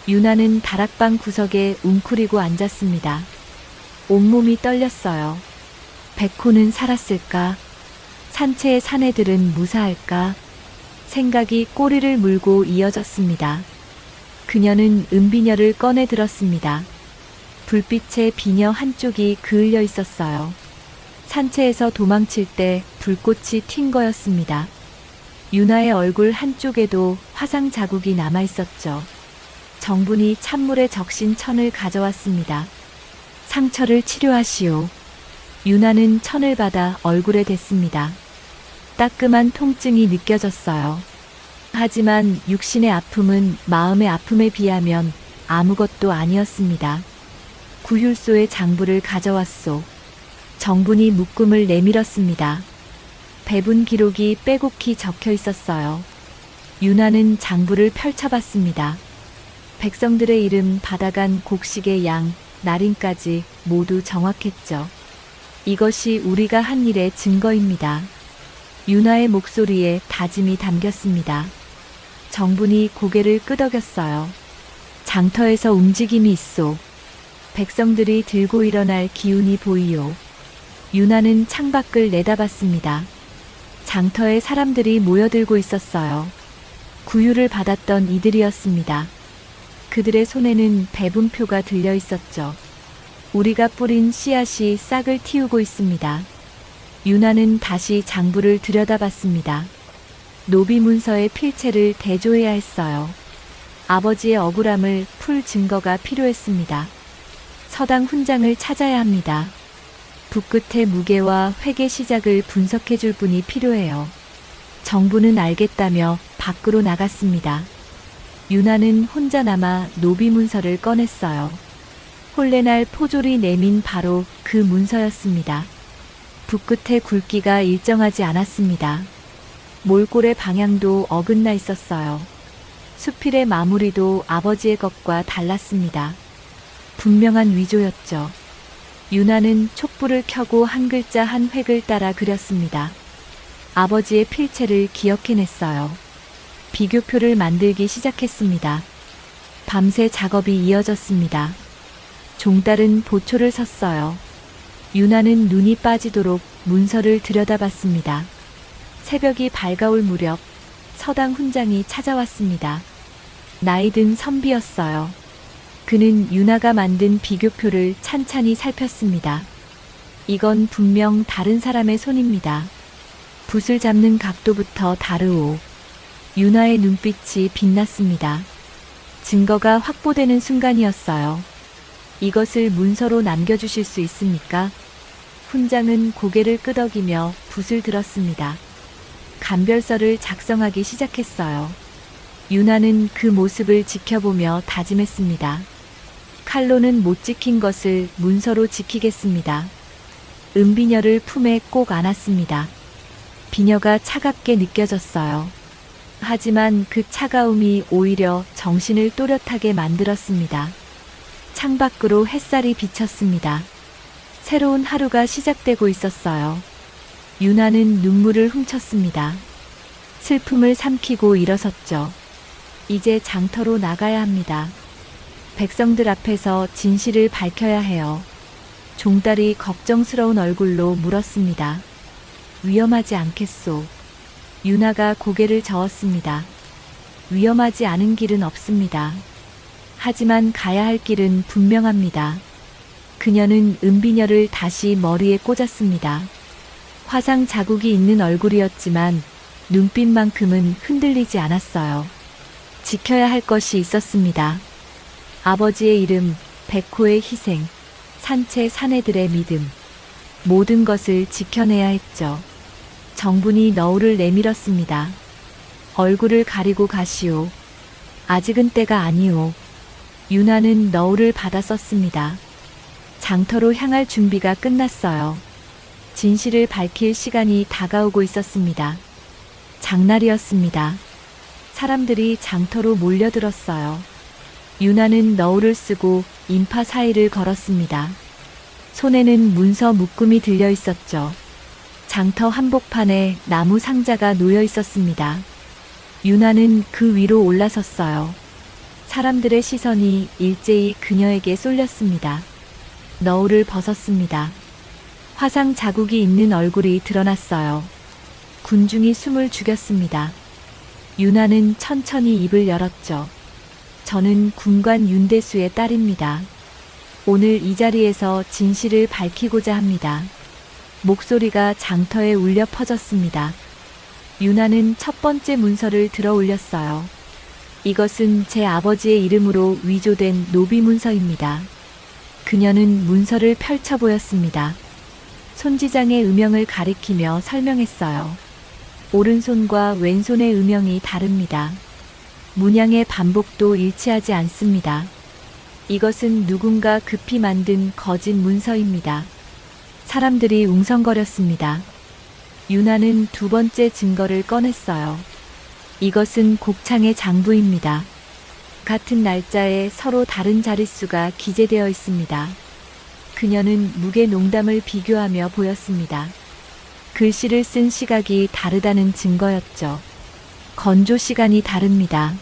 S2: 유나는 다락방 구석에 웅크리고 앉았습니다. 온몸이 떨렸어요. 백호는 살았을까? 산채의 사내들은 무사할까? 생각이 꼬리를 물고 이어졌습니다. 그녀는 은비녀를 꺼내 들었습니다. 불빛에 비녀 한쪽이 그을려 있었어요. 산채에서 도망칠 때 불꽃이 튄 거였습니다. 유나의 얼굴 한쪽에도 화상 자국이 남아 있었죠. 정분이 찬물에 적신 천을 가져왔습니다. 상처를 치료하시오. 유나는 천을 받아 얼굴에 댔습니다. 따끔한 통증이 느껴졌어요. 하지만 육신의 아픔은 마음의 아픔에 비하면 아무것도 아니었습니다. 구휼소의 장부를 가져왔소. 정분이 묶음을 내밀었습니다. 배분 기록이 빼곡히 적혀 있었어요. 유나는 장부를 펼쳐봤습니다. 백성들의 이름 받아간 곡식의 양, 날인까지 모두 정확했죠. 이것이 우리가 한 일의 증거입니다. 유나의 목소리에 다짐이 담겼습니다. 정분이 고개를 끄덕였어요. 장터에서 움직임이 있소. 백성들이 들고 일어날 기운이 보이요. 유나는 창밖을 내다봤습니다. 장터에 사람들이 모여들고 있었어요. 구휼을 받았던 이들이었습니다. 그들의 손에는 배분표가 들려 있었죠. 우리가 뿌린 씨앗이 싹을 틔우고 있습니다. 유나는 다시 장부를 들여다봤습니다. 노비 문서의 필체를 대조해야 했어요. 아버지의 억울함을 풀 증거가 필요했습니다. 서당 훈장을 찾아야 합니다. 붓끝의 무게와 회계 시작을 분석해 줄 분이 필요해요. 정부는 알겠다며 밖으로 나갔습니다. 유나는 혼자 남아 노비 문서를 꺼냈어요. 홀레날 포졸이 내민 바로 그 문서였습니다. 붓끝의 굵기가 일정하지 않았습니다. 몰골의 방향도 어긋나 있었어요. 수필의 마무리도 아버지의 것과 달랐습니다. 분명한 위조였죠. 유나는 촛불을 켜고 한 글자 한 획을 따라 그렸습니다. 아버지의 필체를 기억해냈어요. 비교표를 만들기 시작했습니다. 밤새 작업이 이어졌습니다. 종달은 보초를 섰어요. 유나는 눈이 빠지도록 문서를 들여다봤습니다. 새벽이 밝아올 무렵 서당 훈장이 찾아왔습니다. 나이든 선비였어요. 그는 유나가 만든 비교표를 찬찬히 살폈습니다. 이건 분명 다른 사람의 손입니다. 붓을 잡는 각도부터 다르오. 유나의 눈빛이 빛났습니다. 증거가 확보되는 순간이었어요. 이것을 문서로 남겨주실 수 있습니까? 훈장은 고개를 끄덕이며 붓을 들었습니다. 감별서를 작성하기 시작했어요. 유나는 그 모습을 지켜보며 다짐했습니다. 칼로는 못 지킨 것을 문서로 지키겠습니다. 은비녀를 품에 꼭 안았습니다. 비녀가 차갑게 느껴졌어요. 하지만 그 차가움이 오히려 정신을 또렷하게 만들었습니다. 창밖으로 햇살이 비쳤습니다. 새로운 하루가 시작되고 있었어요. 유나는 눈물을 훔쳤습니다. 슬픔을 삼키고 일어섰죠. 이제 장터로 나가야 합니다. 백성들 앞에서 진실을 밝혀야 해요. 종달이 걱정스러운 얼굴로 물었습니다. 위험하지 않겠소? 유나가 고개를 저었습니다. 위험하지 않은 길은 없습니다. 하지만 가야 할 길은 분명합니다. 그녀는 은비녀를 다시 머리에 꽂았습니다. 화상 자국이 있는 얼굴이었지만 눈빛만큼은 흔들리지 않았어요. 지켜야 할 것이 있었습니다. 아버지의 이름, 백호의 희생, 산채 사내들의 믿음. 모든 것을 지켜내야 했죠. 정분이 너울을 내밀었습니다. 얼굴을 가리고 가시오. 아직은 때가 아니오. 유나는 너울을 받아 썼습니다. 장터로 향할 준비가 끝났어요. 진실을 밝힐 시간이 다가오고 있었습니다. 장날이었습니다. 사람들이 장터로 몰려들었어요. 유나는 너울을 쓰고 인파 사이를 걸었습니다. 손에는 문서 묶음이 들려 있었죠. 장터 한복판에 나무 상자가 놓여 있었습니다. 유나는 그 위로 올라섰어요. 사람들의 시선이 일제히 그녀에게 쏠렸습니다. 너울을 벗었습니다. 화상 자국이 있는 얼굴이 드러났어요. 군중이 숨을 죽였습니다. 유나는 천천히 입을 열었죠. 저는 군관 윤대수의 딸입니다. 오늘 이 자리에서 진실을 밝히고자 합니다. 목소리가 장터에 울려 퍼졌습니다. 유나는 첫 번째 문서를 들어 올렸어요. 이것은 제 아버지의 이름으로 위조된 노비 문서입니다. 그녀는 문서를 펼쳐 보였습니다. 손지장의 음영을 가리키며 설명했어요. 오른손과 왼손의 음영이 다릅니다. 문양의 반복도 일치하지 않습니다. 이것은 누군가 급히 만든 거짓 문서입니다. 사람들이 웅성거렸습니다. 유나는 두 번째 증거를 꺼냈어요. 이것은 곡창의 장부입니다. 같은 날짜에 서로 다른 자릿수가 기재되어 있습니다. 그녀는 무게 농담을 비교하며 보였습니다. 글씨를 쓴 시각이 다르다는 증거였죠. 건조 시간이 다릅니다.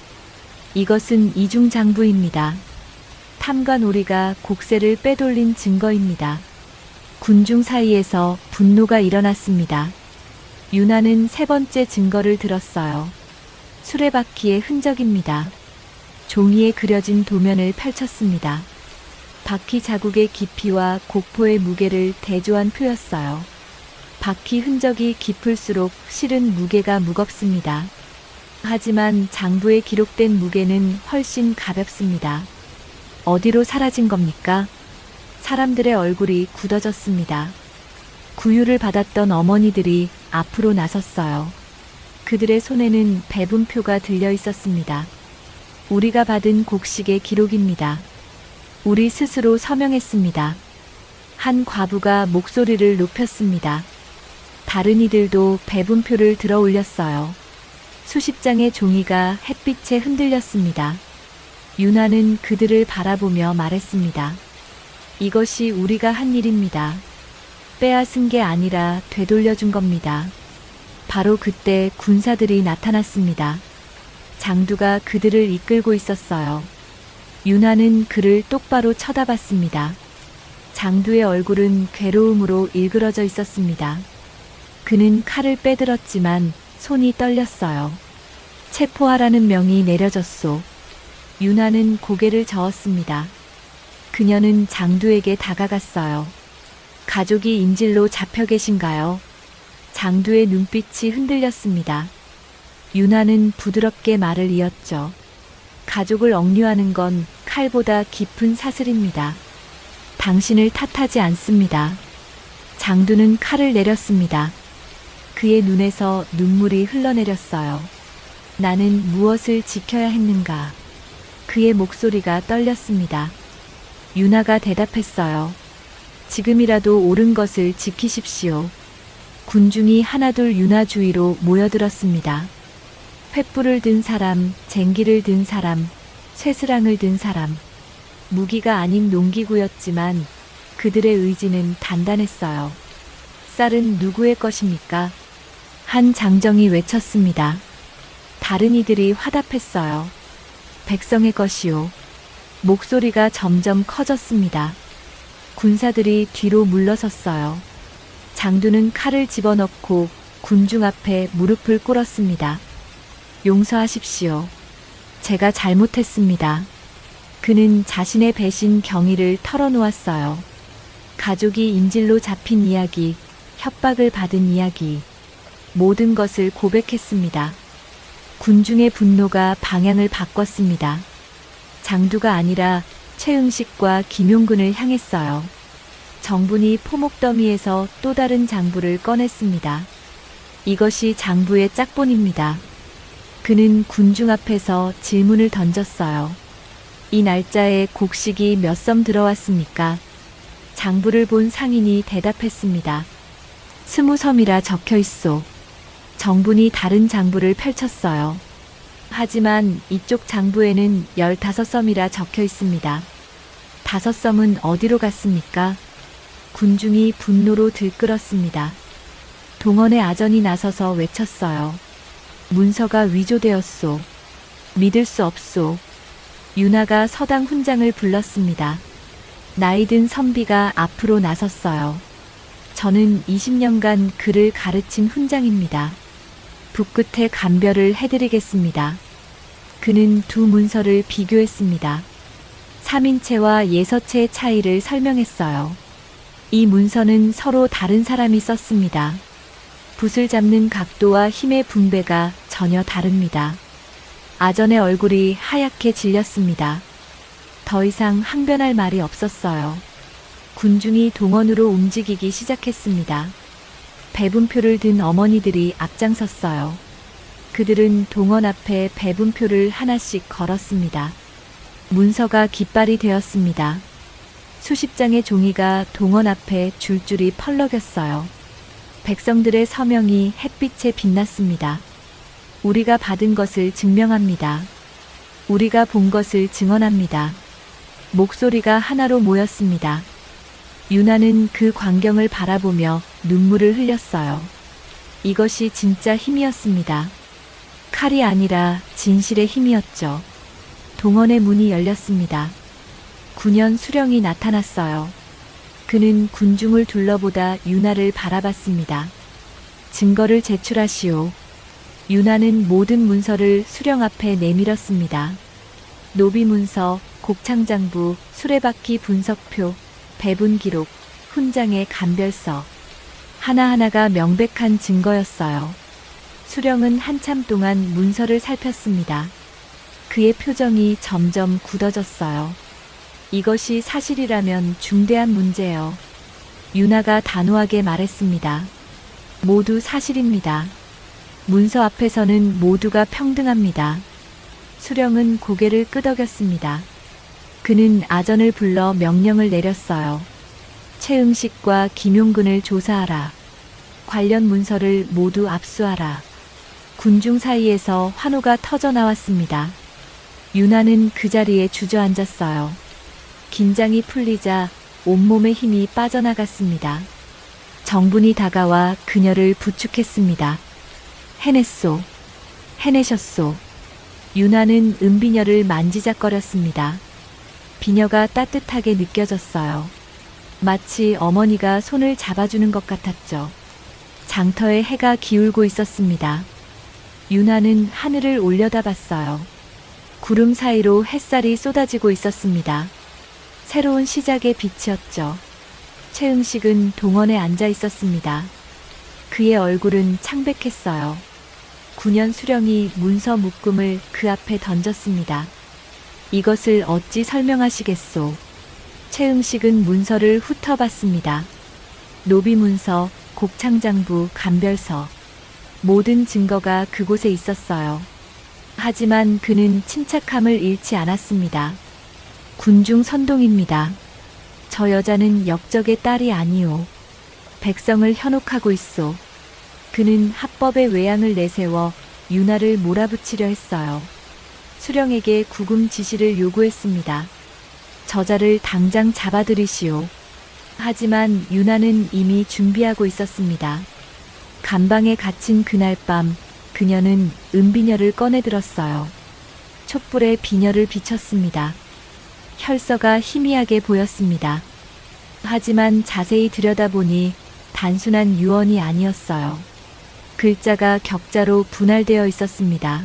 S2: 이것은 이중 장부입니다. 탐관오리가 곡세를 빼돌린 증거입니다. 군중 사이에서 분노가 일어났습니다. 유나는 세 번째 증거를 들었어요. 수레바퀴의 흔적입니다. 종이에 그려진 도면을 펼쳤습니다. 바퀴 자국의 깊이와 곡포의 무게를 대조한 표였어요. 바퀴 흔적이 깊을수록 실은 무게가 무겁습니다. 하지만 장부에 기록된 무게는 훨씬 가볍습니다. 어디로 사라진 겁니까? 사람들의 얼굴이 굳어졌습니다. 구유를 받았던 어머니들이 앞으로 나섰어요. 그들의 손에는 배분표가 들려 있었습니다. 우리가 받은 곡식의 기록입니다. 우리 스스로 서명했습니다. 한 과부가 목소리를 높였습니다. 다른 이들도 배분표를 들어 올렸어요. 수십 장의 종이가 햇빛에 흔들렸습니다. 유나는 그들을 바라보며 말했습니다. 이것이 우리가 한 일입니다. 빼앗은 게 아니라 되돌려준 겁니다. 바로 그때 군사들이 나타났습니다. 장두가 그들을 이끌고 있었어요. 유나는 그를 똑바로 쳐다봤습니다. 장두의 얼굴은 괴로움으로 일그러져 있었습니다. 그는 칼을 빼들었지만 손이 떨렸어요. 체포하라는 명이 내려졌소. 유나는 고개를 저었습니다. 그녀는 장두에게 다가갔어요. 가족이 인질로 잡혀 계신가요? 장두의 눈빛이 흔들렸습니다. 유나는 부드럽게 말을 이었죠. 가족을 억류하는 건 칼보다 깊은 사슬입니다. 당신을 탓하지 않습니다. 장두는 칼을 내렸습니다. 그의 눈에서 눈물이 흘러내렸어요. 나는 무엇을 지켜야 했는가? 그의 목소리가 떨렸습니다. 유나가 대답했어요. 지금이라도 옳은 것을 지키십시오. 군중이 하나둘 유나 주위로 모여들었습니다. 횃불을 든 사람, 쟁기를 든 사람, 쇠스랑을 든 사람. 무기가 아닌 농기구였지만 그들의 의지는 단단했어요. 쌀은 누구의 것입니까? 한 장정이 외쳤습니다. 다른 이들이 화답했어요. 백성의 것이요. 목소리가 점점 커졌습니다. 군사들이 뒤로 물러섰어요. 장두는 칼을 집어넣고 군중 앞에 무릎을 꿇었습니다. 용서하십시오. 제가 잘못했습니다. 그는 자신의 배신 경위를 털어놓았어요. 가족이 인질로 잡힌 이야기, 협박을 받은 이야기, 모든 것을 고백했습니다. 군중의 분노가 방향을 바꿨습니다. 장두가 아니라 최응식과 김용근을 향했어요. 정분이 포목더미에서 또 다른 장부를 꺼냈습니다. 이것이 장부의 짝본입니다. 그는 군중 앞에서 질문을 던졌어요. 이 날짜에 곡식이 몇 섬 들어왔습니까? 장부를 본 상인이 대답했습니다. 20섬이라 적혀 있소. 정분이 다른 장부를 펼쳤어요. 하지만 이쪽 장부에는 15섬이라 적혀 있습니다. 5섬은 어디로 갔습니까? 군중이 분노로 들끓었습니다. 동원의 아전이 나서서 외쳤어요. 문서가 위조되었소. 믿을 수 없소. 윤하가 서당 훈장을 불렀습니다. 나이든 선비가 앞으로 나섰어요. 저는 20년간 그를 가르친 훈장입니다. 붓끝에 감별을 해드리겠습니다. 그는 두 문서를 비교했습니다. 3인체와 예서체의 차이를 설명했어요. 이 문서는 서로 다른 사람이 썼습니다. 붓을 잡는 각도와 힘의 분배가 전혀 다릅니다. 아전의 얼굴이 하얗게 질렸습니다. 더 이상 항변할 말이 없었어요. 군중이 동원으로 움직이기 시작했습니다. 배분표를 든 어머니들이 앞장섰어요. 그들은 동원 앞에 배분표를 하나씩 걸었습니다. 문서가 깃발이 되었습니다. 수십 장의 종이가 동원 앞에 줄줄이 펄럭였어요. 백성들의 서명이 햇빛에 빛났습니다. 우리가 받은 것을 증명합니다. 우리가 본 것을 증언합니다. 목소리가 하나로 모였습니다. 윤하는 그 광경을 바라보며 눈물을 흘렸어요. 이것이 진짜 힘이었습니다. 칼이 아니라 진실의 힘이었죠. 동원의 문이 열렸습니다. 9년 수령이 나타났어요. 그는 군중을 둘러보다 윤하를 바라봤습니다. 증거를 제출하시오. 윤하는 모든 문서를 수령 앞에 내밀었습니다. 노비문서, 곡창장부, 수레바퀴 분석표, 배분기록, 훈장의 감별서. 하나하나가 명백한 증거였어요. 수령은 한참 동안 문서를 살폈습니다. 그의 표정이 점점 굳어졌어요. 이것이 사실이라면 중대한 문제요. 윤하가 단호하게 말했습니다. 모두 사실입니다. 문서 앞에서는 모두가 평등합니다. 수령은 고개를 끄덕였습니다. 그는 아전을 불러 명령을 내렸어요. 최응식과 김용근을 조사하라. 관련 문서를 모두 압수하라. 군중 사이에서 환호가 터져 나왔습니다. 윤하는 그 자리에 주저앉았어요. 긴장이 풀리자 온몸의 힘이 빠져나갔습니다. 정분이 다가와 그녀를 부축했습니다. 해냈소. 해내셨소. 윤하는 은비녀를 만지작거렸습니다. 비녀가 따뜻하게 느껴졌어요. 마치 어머니가 손을 잡아주는 것 같았죠. 장터에 해가 기울고 있었습니다. 윤하는 하늘을 올려다봤어요. 구름 사이로 햇살이 쏟아지고 있었습니다. 새로운 시작의 빛이었죠. 최응식은 동원에 앉아 있었습니다. 그의 얼굴은 창백했어요. 9년 수령이 문서 묶음을 그 앞에 던졌습니다. 이것을 어찌 설명하시겠소? 최응식은 문서를 훑어봤습니다. 노비문서, 곡창장부, 감별서. 모든 증거가 그곳에 있었어요. 하지만 그는 침착함을 잃지 않았습니다. 군중 선동입니다. 저 여자는 역적의 딸이 아니오. 백성을 현혹하고 있소. 그는 합법의 외양을 내세워 윤하를 몰아붙이려 했어요. 수령에게 구금 지시를 요구했습니다. 저자를 당장 잡아들이시오. 하지만 윤하는 이미 준비하고 있었습니다. 감방에 갇힌 그날 밤 그녀는 은비녀를 꺼내들었어요. 촛불에 비녀를 비쳤습니다. 혈서가 희미하게 보였습니다. 하지만 자세히 들여다보니 단순한 유언이 아니었어요. 글자가 격자로 분할되어 있었습니다.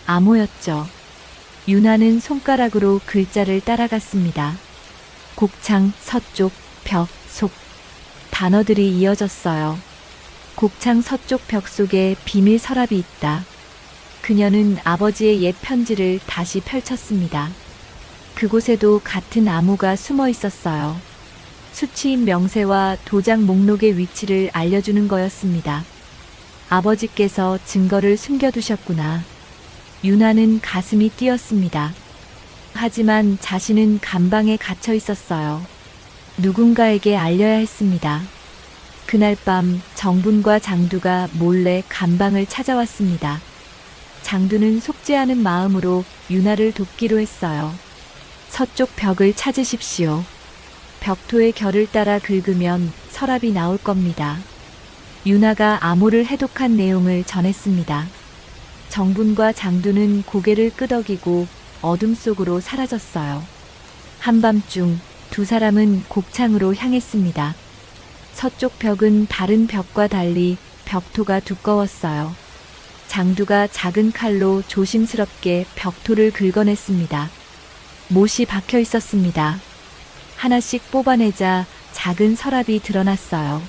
S2: 암호였죠. 윤하는 손가락으로 글자를 따라갔습니다. 곡창, 서쪽, 벽, 속. 단어들이 이어졌어요. 곡창 서쪽 벽 속에 비밀 서랍이 있다. 그녀는 아버지의 옛 편지를 다시 펼쳤습니다. 그곳에도 같은 암호가 숨어 있었어요. 수취인 명세와 도장 목록의 위치를 알려주는 거였습니다. 아버지께서 증거를 숨겨두셨구나. 윤하는 가슴이 뛰었습니다. 하지만 자신은 감방에 갇혀 있었어요. 누군가에게 알려야 했습니다. 그날 밤 정분과 장두가 몰래 감방을 찾아왔습니다. 장두는 속죄하는 마음으로 유나를 돕기로 했어요. 서쪽 벽을 찾으십시오. 벽토의 결을 따라 긁으면 서랍이 나올 겁니다. 유나가 암호를 해독한 내용을 전했습니다. 정분과 장두는 고개를 끄덕이고 어둠 속으로 사라졌어요. 한밤중 두 사람은 곡창으로 향했습니다. 서쪽 벽은 다른 벽과 달리 벽토가 두꺼웠어요. 장두가 작은 칼로 조심스럽게 벽토를 긁어냈습니다. 못이 박혀 있었습니다. 하나씩 뽑아내자 작은 서랍이 드러났어요.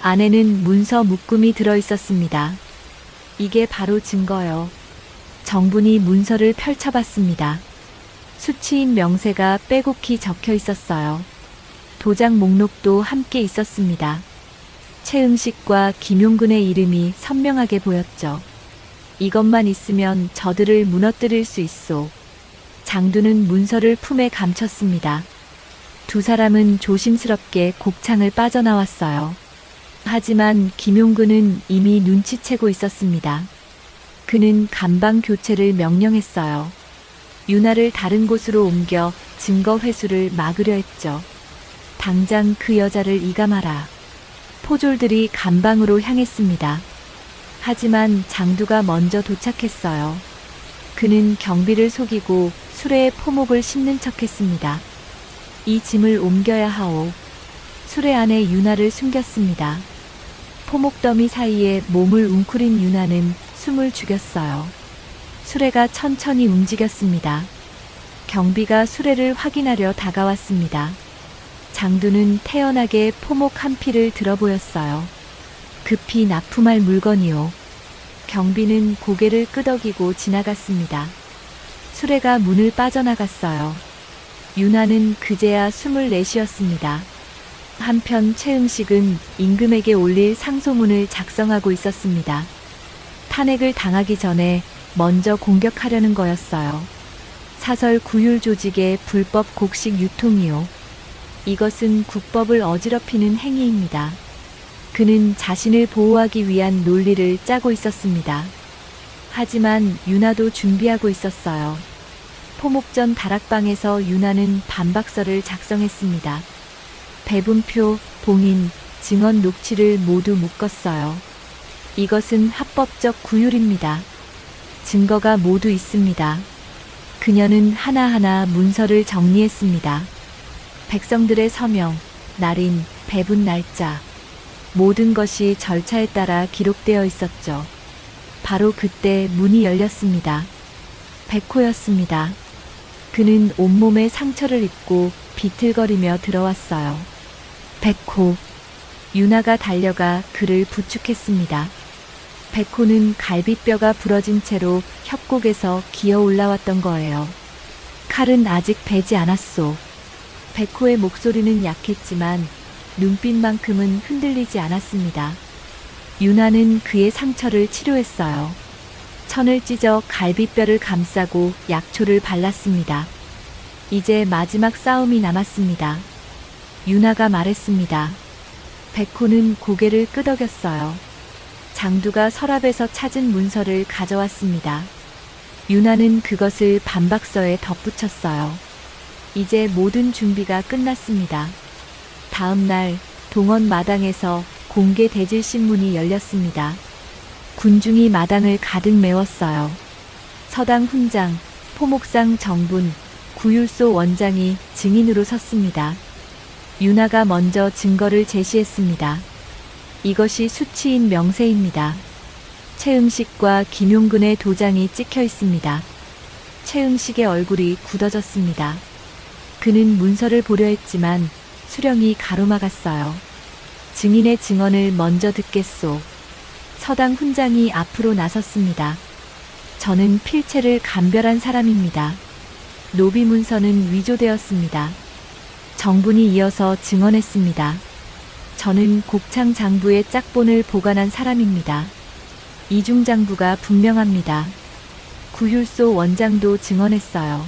S2: 안에는 문서 묶음이 들어 있었습니다. 이게 바로 증거요. 정분이 문서를 펼쳐봤습니다. 수치인 명세가 빼곡히 적혀 있었어요. 도장 목록도 함께 있었습니다. 최응식과 김용근의 이름이 선명하게 보였죠. 이것만 있으면 저들을 무너뜨릴 수 있소. 장두는 문서를 품에 감췄습니다. 두 사람은 조심스럽게 곡창을 빠져나왔어요. 하지만 김용근은 이미 눈치채고 있었습니다. 그는 감방 교체를 명령했어요. 유나를 다른 곳으로 옮겨 증거 회수를 막으려 했죠. 당장 그 여자를 이감하라. 포졸들이 감방으로 향했습니다. 하지만 장두가 먼저 도착했어요. 그는 경비를 속이고 수레에 포목을 싣는 척했습니다. 이 짐을 옮겨야 하오. 수레 안에 유나를 숨겼습니다. 포목더미 사이에 몸을 웅크린 유나는 숨을 죽였어요. 수레가 천천히 움직였습니다. 경비가 수레를 확인하려 다가왔습니다. 장두는 태연하게 포목 한 피를 들어 보였어요. 급히 납품할 물건이요. 경비는 고개를 끄덕이고 지나갔습니다. 수레가 문을 빠져나갔어요. 유나는 그제야 숨을 내쉬었습니다. 한편 최응식은 임금에게 올릴 상소문을 작성하고 있었습니다. 탄핵을 당하기 전에 먼저 공격하려는 거였어요. 사설 구율 조직의 불법 곡식 유통이요. 이것은 국법을 어지럽히는 행위입니다. 그는 자신을 보호하기 위한 논리를 짜고 있었습니다. 하지만 유나도 준비하고 있었어요. 포목전 다락방에서 유나는 반박서를 작성했습니다. 배분표, 봉인, 증언 녹취를 모두 묶었어요. 이것은 합법적 구율입니다. 증거가 모두 있습니다. 그녀는 하나하나 문서를 정리했습니다. 백성들의 서명, 날인, 배분 날짜, 모든 것이 절차에 따라 기록되어 있었죠. 바로 그때 문이 열렸습니다. 백호였습니다. 그는 온몸에 상처를 입고 비틀거리며 들어왔어요. 백호. 유나가 달려가 그를 부축했습니다. 백호는 갈비뼈가 부러진 채로 협곡에서 기어 올라왔던 거예요. 칼은 아직 베지 않았소. 백호의 목소리는 약했지만 눈빛만큼은 흔들리지 않았습니다. 유나는 그의 상처를 치료했어요. 천을 찢어 갈비뼈를 감싸고 약초를 발랐습니다. 이제 마지막 싸움이 남았습니다. 유나가 말했습니다. 백호는 고개를 끄덕였어요. 장두가 서랍에서 찾은 문서를 가져왔습니다. 유나는 그것을 반박서에 덧붙였어요. 이제 모든 준비가 끝났습니다. 다음 날 동원 마당에서 공개 대질 신문이 열렸습니다. 군중이 마당을 가득 메웠어요. 서당 훈장, 포목상 정분, 구율소 원장이 증인으로 섰습니다. 유나가 먼저 증거를 제시했습니다. 이것이 수치인 명세입니다. 최응식과 김용근의 도장이 찍혀 있습니다. 최응식의 얼굴이 굳어졌습니다. 그는 문서를 보려 했지만 수령이 가로막았어요. 증인의 증언을 먼저 듣겠소. 서당 훈장이 앞으로 나섰습니다. 저는 필체를 감별한 사람입니다. 노비 문서는 위조되었습니다. 정분이 이어서 증언했습니다. 저는 곡창 장부의 짝본을 보관한 사람입니다. 이중 장부가 분명합니다. 구율소 원장도 증언했어요.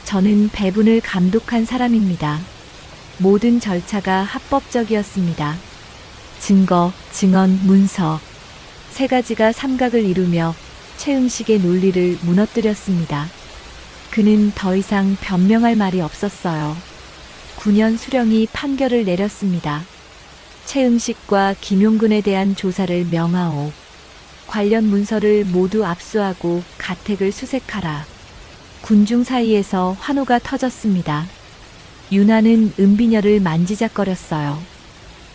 S2: 저는 배분을 감독한 사람입니다. 모든 절차가 합법적이었습니다. 증거, 증언, 문서. 세 가지가 삼각을 이루며 최응식의 논리를 무너뜨렸습니다. 그는 더 이상 변명할 말이 없었어요. 9년 수령이 판결을 내렸습니다. 최응식과 김용근에 대한 조사를 명하오. 관련 문서를 모두 압수하고 가택을 수색하라. 군중 사이에서 환호가 터졌습니다. 윤하는 은비녀를 만지작거렸어요.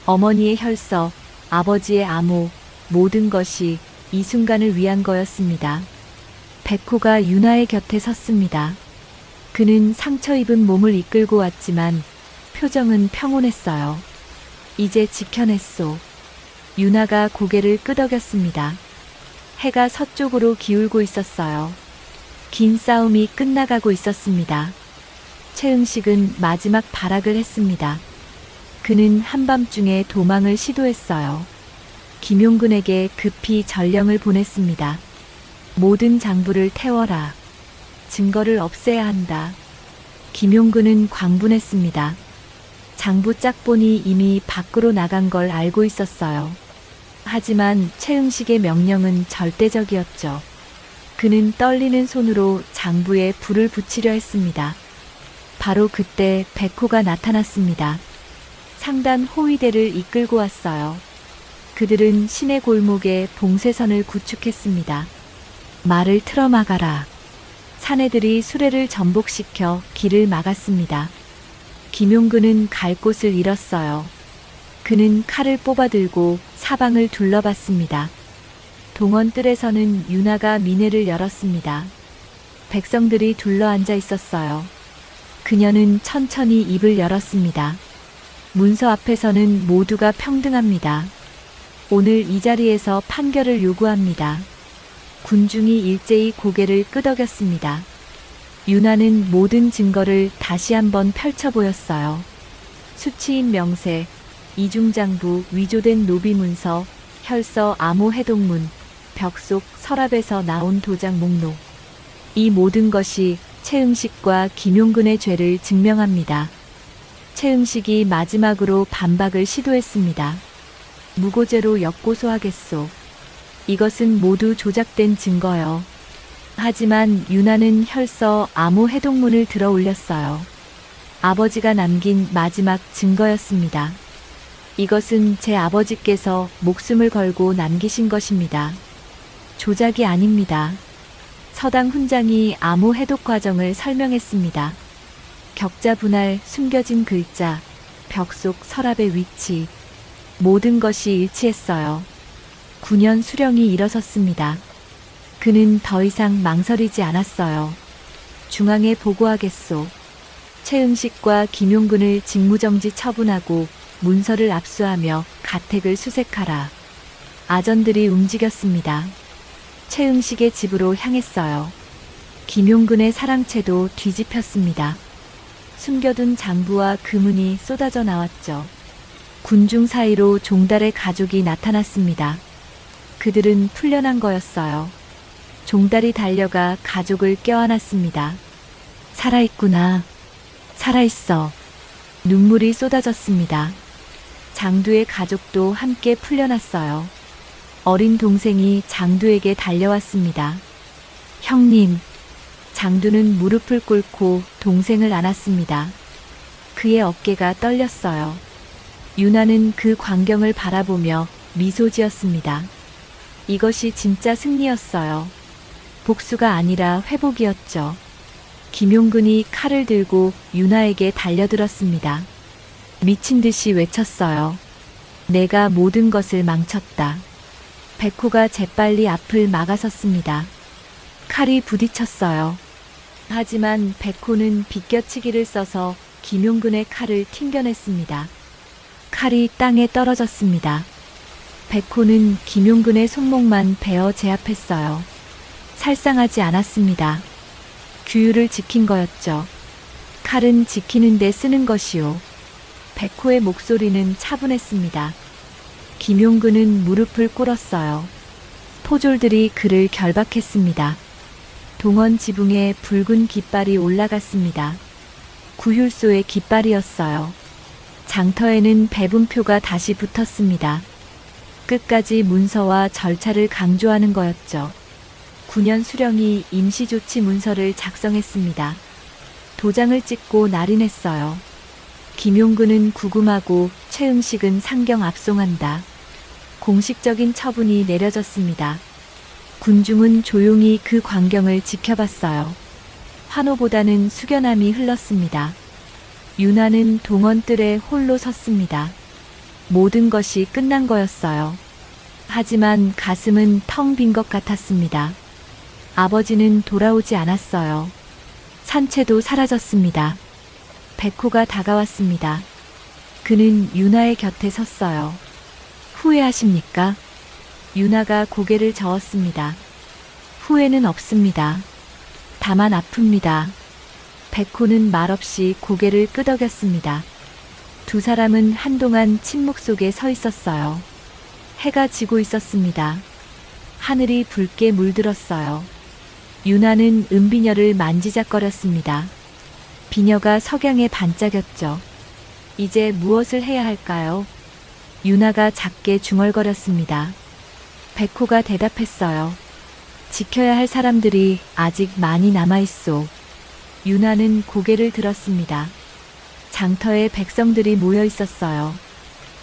S2: 어머니의 혈서, 아버지의 암호, 모든 것이 이 순간을 위한 거였습니다. 백호가 윤하의 곁에 섰습니다. 그는 상처 입은 몸을 이끌고 왔지만 표정은 평온했어요. 이제 지켜냈소. 윤하가 고개를 끄덕였습니다. 해가 서쪽으로 기울고 있었어요. 긴 싸움이 끝나가고 있었습니다. 최응식은 마지막 발악을 했습니다. 그는 한밤중에 도망을 시도했어요. 김용근에게 급히 전령을 보냈습니다. 모든 장부를 태워라. 증거를 없애야 한다. 김용근은 광분했습니다. 장부 짝본이 이미 밖으로 나간 걸 알고 있었어요. 하지만 최응식의 명령은 절대적이었죠. 그는 떨리는 손으로 장부에 불을 붙이려 했습니다. 바로 그때 백호가 나타났습니다. 상단 호위대를 이끌고 왔어요. 그들은 시내 골목에 봉쇄선을 구축했습니다. 말을 틀어막아라. 사내들이 수레를 전복시켜 길을 막았습니다. 김용근은 갈 곳을 잃었어요. 그는 칼을 뽑아들고 사방을 둘러봤습니다. 동원 뜰에서는 윤하가 미네를 열었습니다. 백성들이 둘러앉아 있었어요. 그녀는 천천히 입을 열었습니다. 문서 앞에서는 모두가 평등합니다. 오늘 이 자리에서 판결을 요구합니다. 군중이 일제히 고개를 끄덕였습니다. 윤하는 모든 증거를 다시 한번 펼쳐 보였어요. 수치인 명세, 이중장부, 위조된 노비문서, 혈서, 암호 해독문, 벽 속 서랍에서 나온 도장 목록. 이 모든 것이 최응식과 김용근의 죄를 증명합니다. 최응식이 마지막으로 반박을 시도했습니다. 무고죄로 역고소하겠소. 이것은 모두 조작된 증거요. 하지만 윤하는 혈서, 암호 해독문을 들어 올렸어요. 아버지가 남긴 마지막 증거였습니다. 이것은 제 아버지께서 목숨을 걸고 남기신 것입니다. 조작이 아닙니다. 서당 훈장이 암호 해독 과정을 설명했습니다. 격자 분할, 숨겨진 글자, 벽 속 서랍의 위치, 모든 것이 일치했어요. 9년 수령이 일어섰습니다. 그는 더 이상 망설이지 않았어요. 중앙에 보고하겠소. 최응식과 김용근을 직무정지 처분하고 문서를 압수하며 가택을 수색하라. 아전들이 움직였습니다. 최응식의 집으로 향했어요. 김용근의 사랑채도 뒤집혔습니다. 숨겨둔 장부와 금은이 쏟아져 나왔죠. 군중 사이로 종달의 가족이 나타났습니다. 그들은 풀려난 거였어요. 종달이 달려가 가족을 껴안았습니다. 살아있구나. 살아있어. 눈물이 쏟아졌습니다. 장두의 가족도 함께 풀려났어요. 어린 동생이 장두에게 달려왔습니다. 형님. 장두는 무릎을 꿇고 동생을 안았습니다. 그의 어깨가 떨렸어요. 윤하는 그 광경을 바라보며 미소 지었습니다. 이것이 진짜 승리였어요. 복수가 아니라 회복이었죠. 김용근이 칼을 들고 윤하에게 달려들었습니다. 미친 듯이 외쳤어요. 내가 모든 것을 망쳤다. 백호가 재빨리 앞을 막아섰습니다. 칼이 부딪혔어요. 하지만 백호는 비껴치기를 써서 김용근의 칼을 튕겨냈습니다. 칼이 땅에 떨어졌습니다. 백호는 김용근의 손목만 베어 제압했어요. 살상하지 않았습니다. 규율을 지킨 거였죠. 칼은 지키는데 쓰는 것이요. 백호의 목소리는 차분했습니다. 김용근은 무릎을 꿇었어요. 포졸들이 그를 결박했습니다. 동원 지붕에 붉은 깃발이 올라갔습니다. 구휼소의 깃발이었어요. 장터에는 배분표가 다시 붙었습니다. 끝까지 문서와 절차를 강조하는 거였죠. 9년 수령이 임시조치 문서를 작성했습니다. 도장을 찍고 날인했어요. 김용근은 구금하고 최응식은 상경 압송한다. 공식적인 처분이 내려졌습니다. 군중은 조용히 그 광경을 지켜봤어요. 환호보다는 숙연함이 흘렀습니다. 윤하는 동원뜰에 홀로 섰습니다. 모든 것이 끝난 거였어요. 하지만 가슴은 텅 빈 것 같았습니다. 아버지는 돌아오지 않았어요. 산채도 사라졌습니다. 백호가 다가왔습니다. 그는 윤하의 곁에 섰어요. 후회하십니까? 윤하가 고개를 저었습니다. 후회는 없습니다. 다만 아픕니다. 백호는 말없이 고개를 끄덕였습니다. 두 사람은 한동안 침묵 속에 서 있었어요. 해가 지고 있었습니다. 하늘이 붉게 물들었어요. 윤하는 은비녀를 만지작거렸습니다. 비녀가 석양에 반짝였죠. 이제 무엇을 해야 할까요? 윤하가 작게 중얼거렸습니다. 백호가 대답했어요. 지켜야 할 사람들이 아직 많이 남아있소. 윤하는 고개를 들었습니다. 장터에 백성들이 모여 있었어요.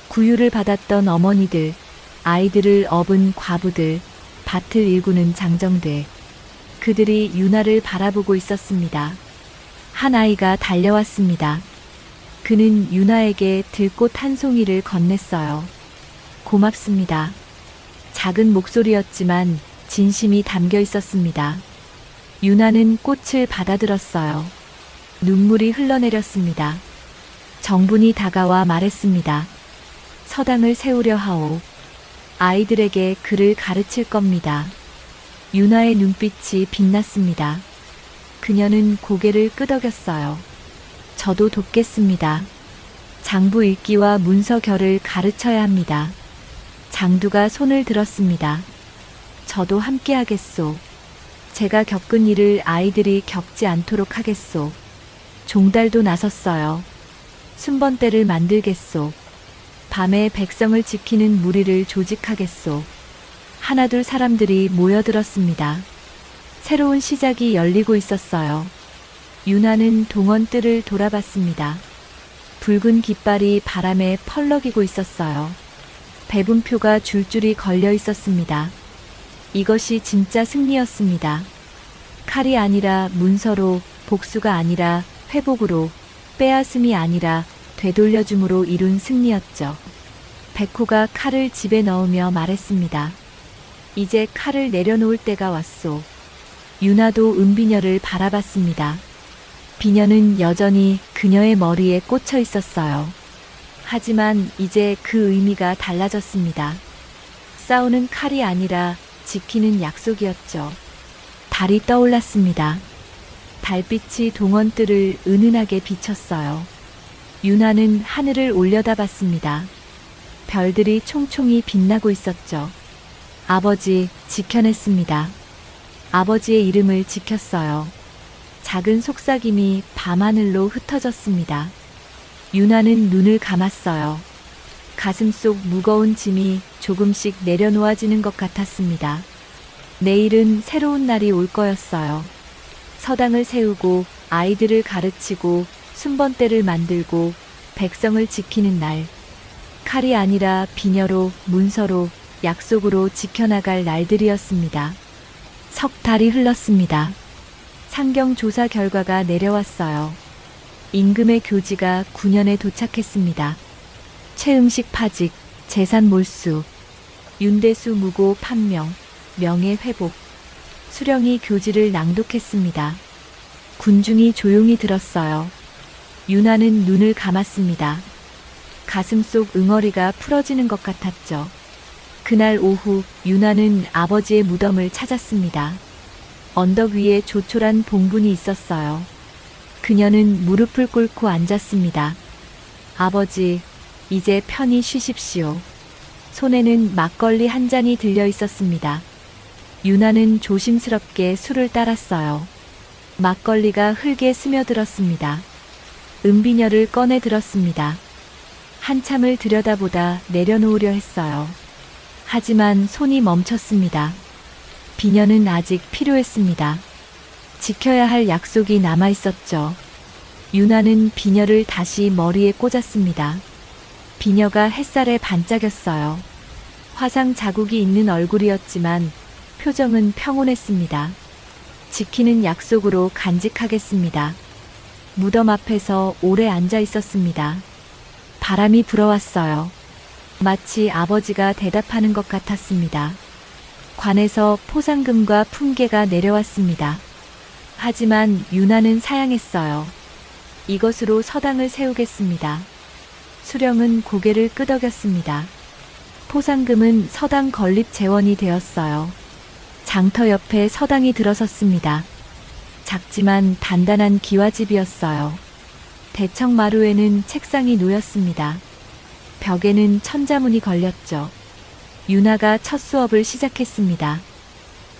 S2: 구유를 받았던 어머니들, 아이들을 업은 과부들, 밭을 일구는 장정들. 그들이 윤하를 바라보고 있었습니다. 한 아이가 달려왔습니다. 그는 윤하에게 들꽃 한 송이를 건넸어요. 고맙습니다. 작은 목소리였지만 진심이 담겨 있었습니다. 윤하는 꽃을 받아들었어요. 눈물이 흘러내렸습니다. 정분이 다가와 말했습니다. 서당을 세우려 하오. 아이들에게 글을 가르칠 겁니다. 윤하의 눈빛이 빛났습니다. 그녀는 고개를 끄덕였어요. 저도 돕겠습니다. 장부 읽기와 문서 결을 가르쳐야 합니다. 장두가 손을 들었습니다. 저도 함께 하겠소. 제가 겪은 일을 아이들이 겪지 않도록 하겠소. 종달도 나섰어요. 순번대를 만들겠소. 밤에 백성을 지키는 무리를 조직하겠소. 하나둘 사람들이 모여들었습니다. 새로운 시작이 열리고 있었어요. 윤하는 동원뜰을 돌아봤습니다. 붉은 깃발이 바람에 펄럭이고 있었어요. 배분표가 줄줄이 걸려 있었습니다. 이것이 진짜 승리였습니다. 칼이 아니라 문서로, 복수가 아니라 회복으로, 빼앗음이 아니라 되돌려줌으로 이룬 승리였죠. 백호가 칼을 집에 넣으며 말했습니다. 이제 칼을 내려놓을 때가 왔소. 윤하도 은비녀를 바라봤습니다. 비녀는 여전히 그녀의 머리에 꽂혀 있었어요. 하지만 이제 그 의미가 달라졌습니다. 싸우는 칼이 아니라 지키는 약속이었죠. 달이 떠올랐습니다. 달빛이 동원뜰을 은은하게 비쳤어요. 윤하는 하늘을 올려다봤습니다. 별들이 총총히 빛나고 있었죠. 아버지, 지켜냈습니다. 아버지의 이름을 지켰어요. 작은 속삭임이 밤하늘로 흩어졌습니다. 윤하는 눈을 감았어요. 가슴 속 무거운 짐이 조금씩 내려놓아지는 것 같았습니다. 내일은 새로운 날이 올 거였어요. 서당을 세우고 아이들을 가르치고 순번대를 만들고 백성을 지키는 날. 칼이 아니라 비녀로, 문서로, 약속으로 지켜나갈 날들이었습니다. 석 달이 흘렀습니다. 상경 조사 결과가 내려왔어요. 임금의 교지가 9년에 도착했습니다. 최응식 파직, 재산 몰수, 윤대수 무고 판명, 명예 회복. 수령이 교지를 낭독했습니다. 군중이 조용히 들었어요. 윤하는 눈을 감았습니다. 가슴 속 응어리가 풀어지는 것 같았죠. 그날 오후 윤하는 아버지의 무덤을 찾았습니다. 언덕 위에 조촐한 봉분이 있었어요. 그녀는 무릎을 꿇고 앉았습니다. 아버지, 이제 편히 쉬십시오. 손에는 막걸리 한 잔이 들려 있었습니다. 윤하는 조심스럽게 술을 따랐어요. 막걸리가 흙에 스며들었습니다. 은비녀를 꺼내 들었습니다. 한참을 들여다보다 내려놓으려 했어요. 하지만 손이 멈췄습니다. 비녀는 아직 필요했습니다. 지켜야 할 약속이 남아 있었죠. 유나는 비녀를 다시 머리에 꽂았습니다. 비녀가 햇살에 반짝였어요. 화상 자국이 있는 얼굴이었지만 표정은 평온했습니다. 지키는 약속으로 간직하겠습니다. 무덤 앞에서 오래 앉아 있었습니다. 바람이 불어왔어요. 마치 아버지가 대답하는 것 같았습니다. 관에서 포상금과 품계가 내려왔습니다. 하지만 유나는 사양했어요. 이것으로 서당을 세우겠습니다. 수령은 고개를 끄덕였습니다. 포상금은 서당 건립 재원이 되었어요. 장터 옆에 서당이 들어섰습니다. 작지만 단단한 기와집이었어요. 대청마루에는 책상이 놓였습니다. 벽에는 천자문이 걸렸죠. 유나가 첫 수업을 시작했습니다.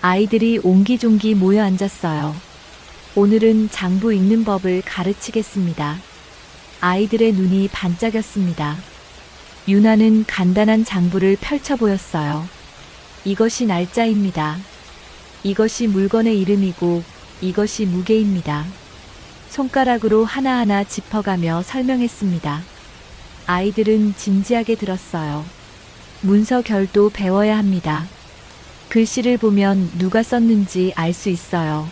S2: 아이들이 옹기종기 모여 앉았어요. 오늘은 장부 읽는 법을 가르치겠습니다. 아이들의 눈이 반짝였습니다. 유나는 간단한 장부를 펼쳐 보였어요. 이것이 날짜입니다. 이것이 물건의 이름이고 이것이 무게입니다. 손가락으로 하나하나 짚어가며 설명했습니다. 아이들은 진지하게 들었어요. 문서 결도 배워야 합니다. 글씨를 보면 누가 썼는지 알 수 있어요.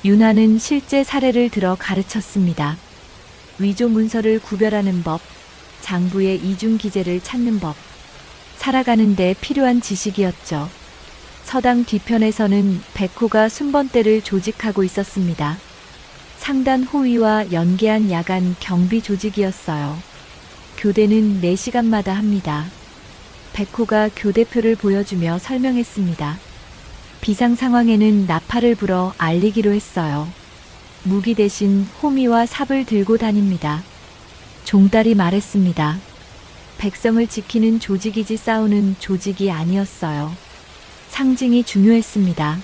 S2: 유나는 실제 사례를 들어 가르쳤습니다. 위조 문서를 구별하는 법, 장부의 이중 기재를 찾는 법, 살아가는데 필요한 지식이었죠. 서당 뒤편에서는 백호가 순번대를 조직하고 있었습니다. 상단 호위와 연계한 야간 경비 조직이었어요. 교대는 4시간마다 합니다. 백호가 교대표를 보여주며 설명했습니다. 비상 상황에는 나팔을 불어 알리기로 했어요. 무기 대신 호미와 삽을 들고 다닙니다. 종달이 말했습니다. 백성을 지키는 조직이지 싸우는 조직이 아니었어요. 상징이 중요했습니다.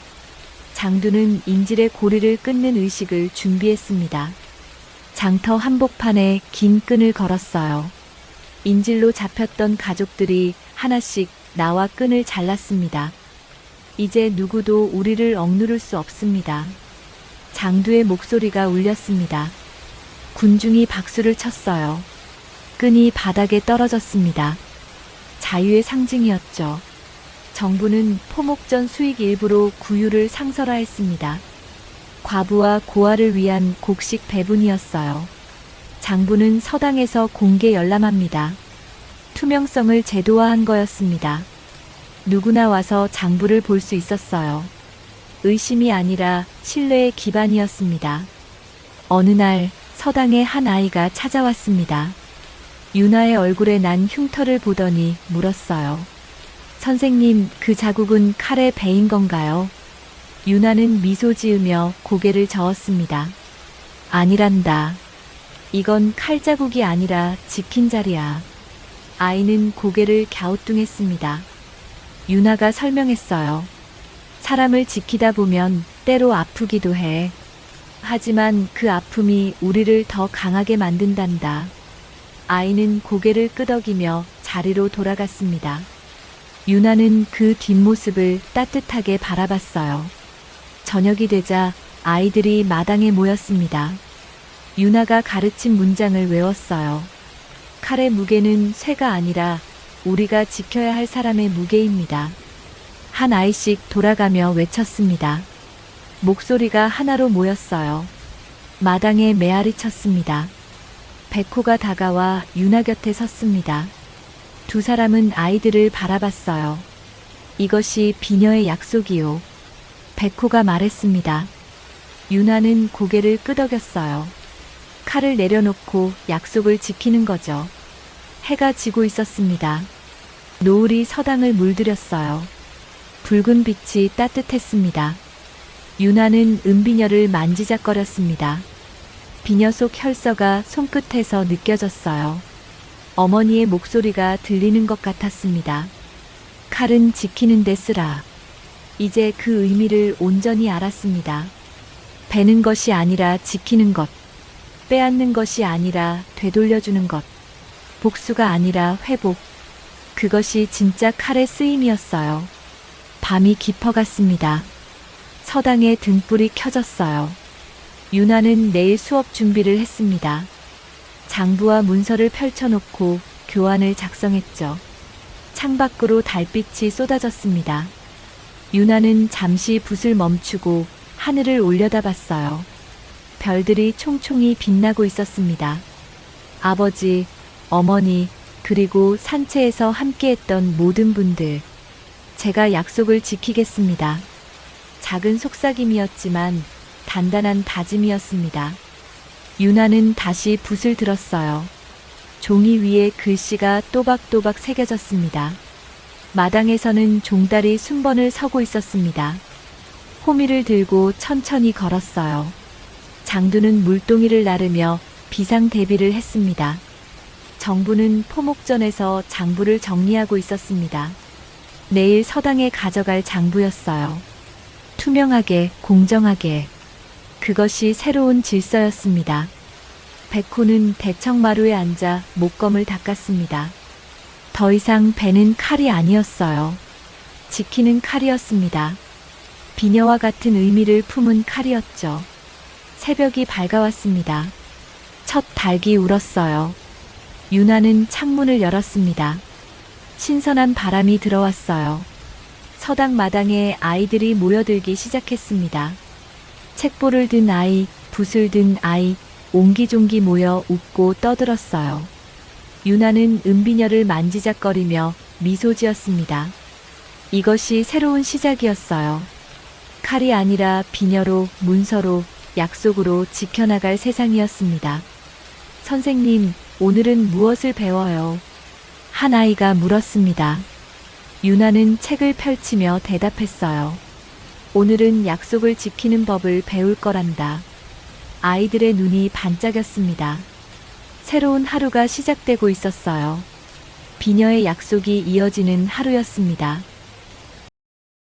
S2: 장두는 인질의 고리를 끊는 의식을 준비했습니다. 장터 한복판에 긴 끈을 걸었어요. 인질로 잡혔던 가족들이 하나씩 나와 끈을 잘랐습니다. 이제 누구도 우리를 억누를 수 없습니다. 장두의 목소리가 울렸습니다. 군중이 박수를 쳤어요. 끈이 바닥에 떨어졌습니다. 자유의 상징이었죠. 정부는 포목전 수익 일부로 구유를 상설화했습니다. 과부와 고아를 위한 곡식 배분이었어요. 장부는 서당에서 공개 열람합니다. 투명성을 제도화한 거였습니다. 누구나 와서 장부를 볼 수 있었어요. 의심이 아니라 신뢰의 기반이었습니다. 어느 날 서당에 한 아이가 찾아왔습니다. 유나의 얼굴에 난 흉터를 보더니 물었어요. 선생님, 그 자국은 칼에 베인 건가요? 유나는 미소 지으며 고개를 저었습니다. 아니란다. 이건 칼자국이 아니라 지킨 자리야. 아이는 고개를 갸우뚱했습니다. 유나가 설명했어요. 사람을 지키다 보면 때로 아프기도 해. 하지만 그 아픔이 우리를 더 강하게 만든단다. 아이는 고개를 끄덕이며 자리로 돌아갔습니다. 유나는 그 뒷모습을 따뜻하게 바라봤어요. 저녁이 되자 아이들이 마당에 모였습니다. 유나가 가르친 문장을 외웠어요. 칼의 무게는 쇠가 아니라 우리가 지켜야 할 사람의 무게입니다. 한 아이씩 돌아가며 외쳤습니다. 목소리가 하나로 모였어요. 마당에 메아리 쳤습니다. 백호가 다가와 유나 곁에 섰습니다. 두 사람은 아이들을 바라봤어요. 이것이 비녀의 약속이요. 백호가 말했습니다. 유나는 고개를 끄덕였어요. 칼을 내려놓고 약속을 지키는 거죠. 해가 지고 있었습니다. 노을이 서당을 물들였어요. 붉은 빛이 따뜻했습니다. 유나는 은비녀를 만지작거렸습니다. 비녀 속 혈서가 손끝에서 느껴졌어요. 어머니의 목소리가 들리는 것 같았습니다. 칼은 지키는 데 쓰라. 이제 그 의미를 온전히 알았습니다. 베는 것이 아니라 지키는 것. 빼앗는 것이 아니라 되돌려주는 것. 복수가 아니라 회복. 그것이 진짜 칼의 쓰임이었어요. 밤이 깊어갔습니다. 서당에 등불이 켜졌어요. 유나는 내일 수업 준비를 했습니다. 장부와 문서를 펼쳐놓고 교환을 작성했죠. 창밖으로 달빛이 쏟아졌습니다. 유나는 잠시 붓을 멈추고 하늘을 올려다봤어요. 별들이 총총히 빛나고 있었습니다. 아버지, 어머니, 그리고 산채에서 함께했던 모든 분들. 제가 약속을 지키겠습니다. 작은 속삭임이었지만 단단한 다짐이었습니다. 유나는 다시 붓을 들었어요. 종이 위에 글씨가 또박또박 새겨졌습니다. 마당에서는 종달이 순번을 서고 있었습니다. 호미를 들고 천천히 걸었어요. 장두는 물동이를 나르며 비상 대비를 했습니다. 정부는 포목전에서 장부를 정리하고 있었습니다. 내일 서당에 가져갈 장부였어요. 투명하게, 공정하게. 그것이 새로운 질서였습니다. 백호는 대청마루에 앉아 목검을 닦았습니다. 더 이상 배는 칼이 아니었어요. 지키는 칼이었습니다. 비녀와 같은 의미를 품은 칼이었죠. 새벽이 밝아왔습니다. 첫 닭이 울었어요. 유나는 창문을 열었습니다. 신선한 바람이 들어왔어요. 서당 마당에 아이들이 모여들기 시작했습니다. 책보를 든 아이, 붓을 든 아이, 옹기종기 모여 웃고 떠들었어요. 유나는 은비녀를 만지작거리며 미소 지었습니다. 이것이 새로운 시작이었어요. 칼이 아니라 비녀로, 문서로, 약속으로 지켜나갈 세상이었습니다. 선생님, 오늘은 무엇을 배워요? 한 아이가 물었습니다. 유나는 책을 펼치며 대답했어요. 오늘은 약속을 지키는 법을 배울 거란다. 아이들의 눈이 반짝였습니다. 새로운 하루가 시작되고 있었어요. 비녀의 약속이 이어지는 하루였습니다.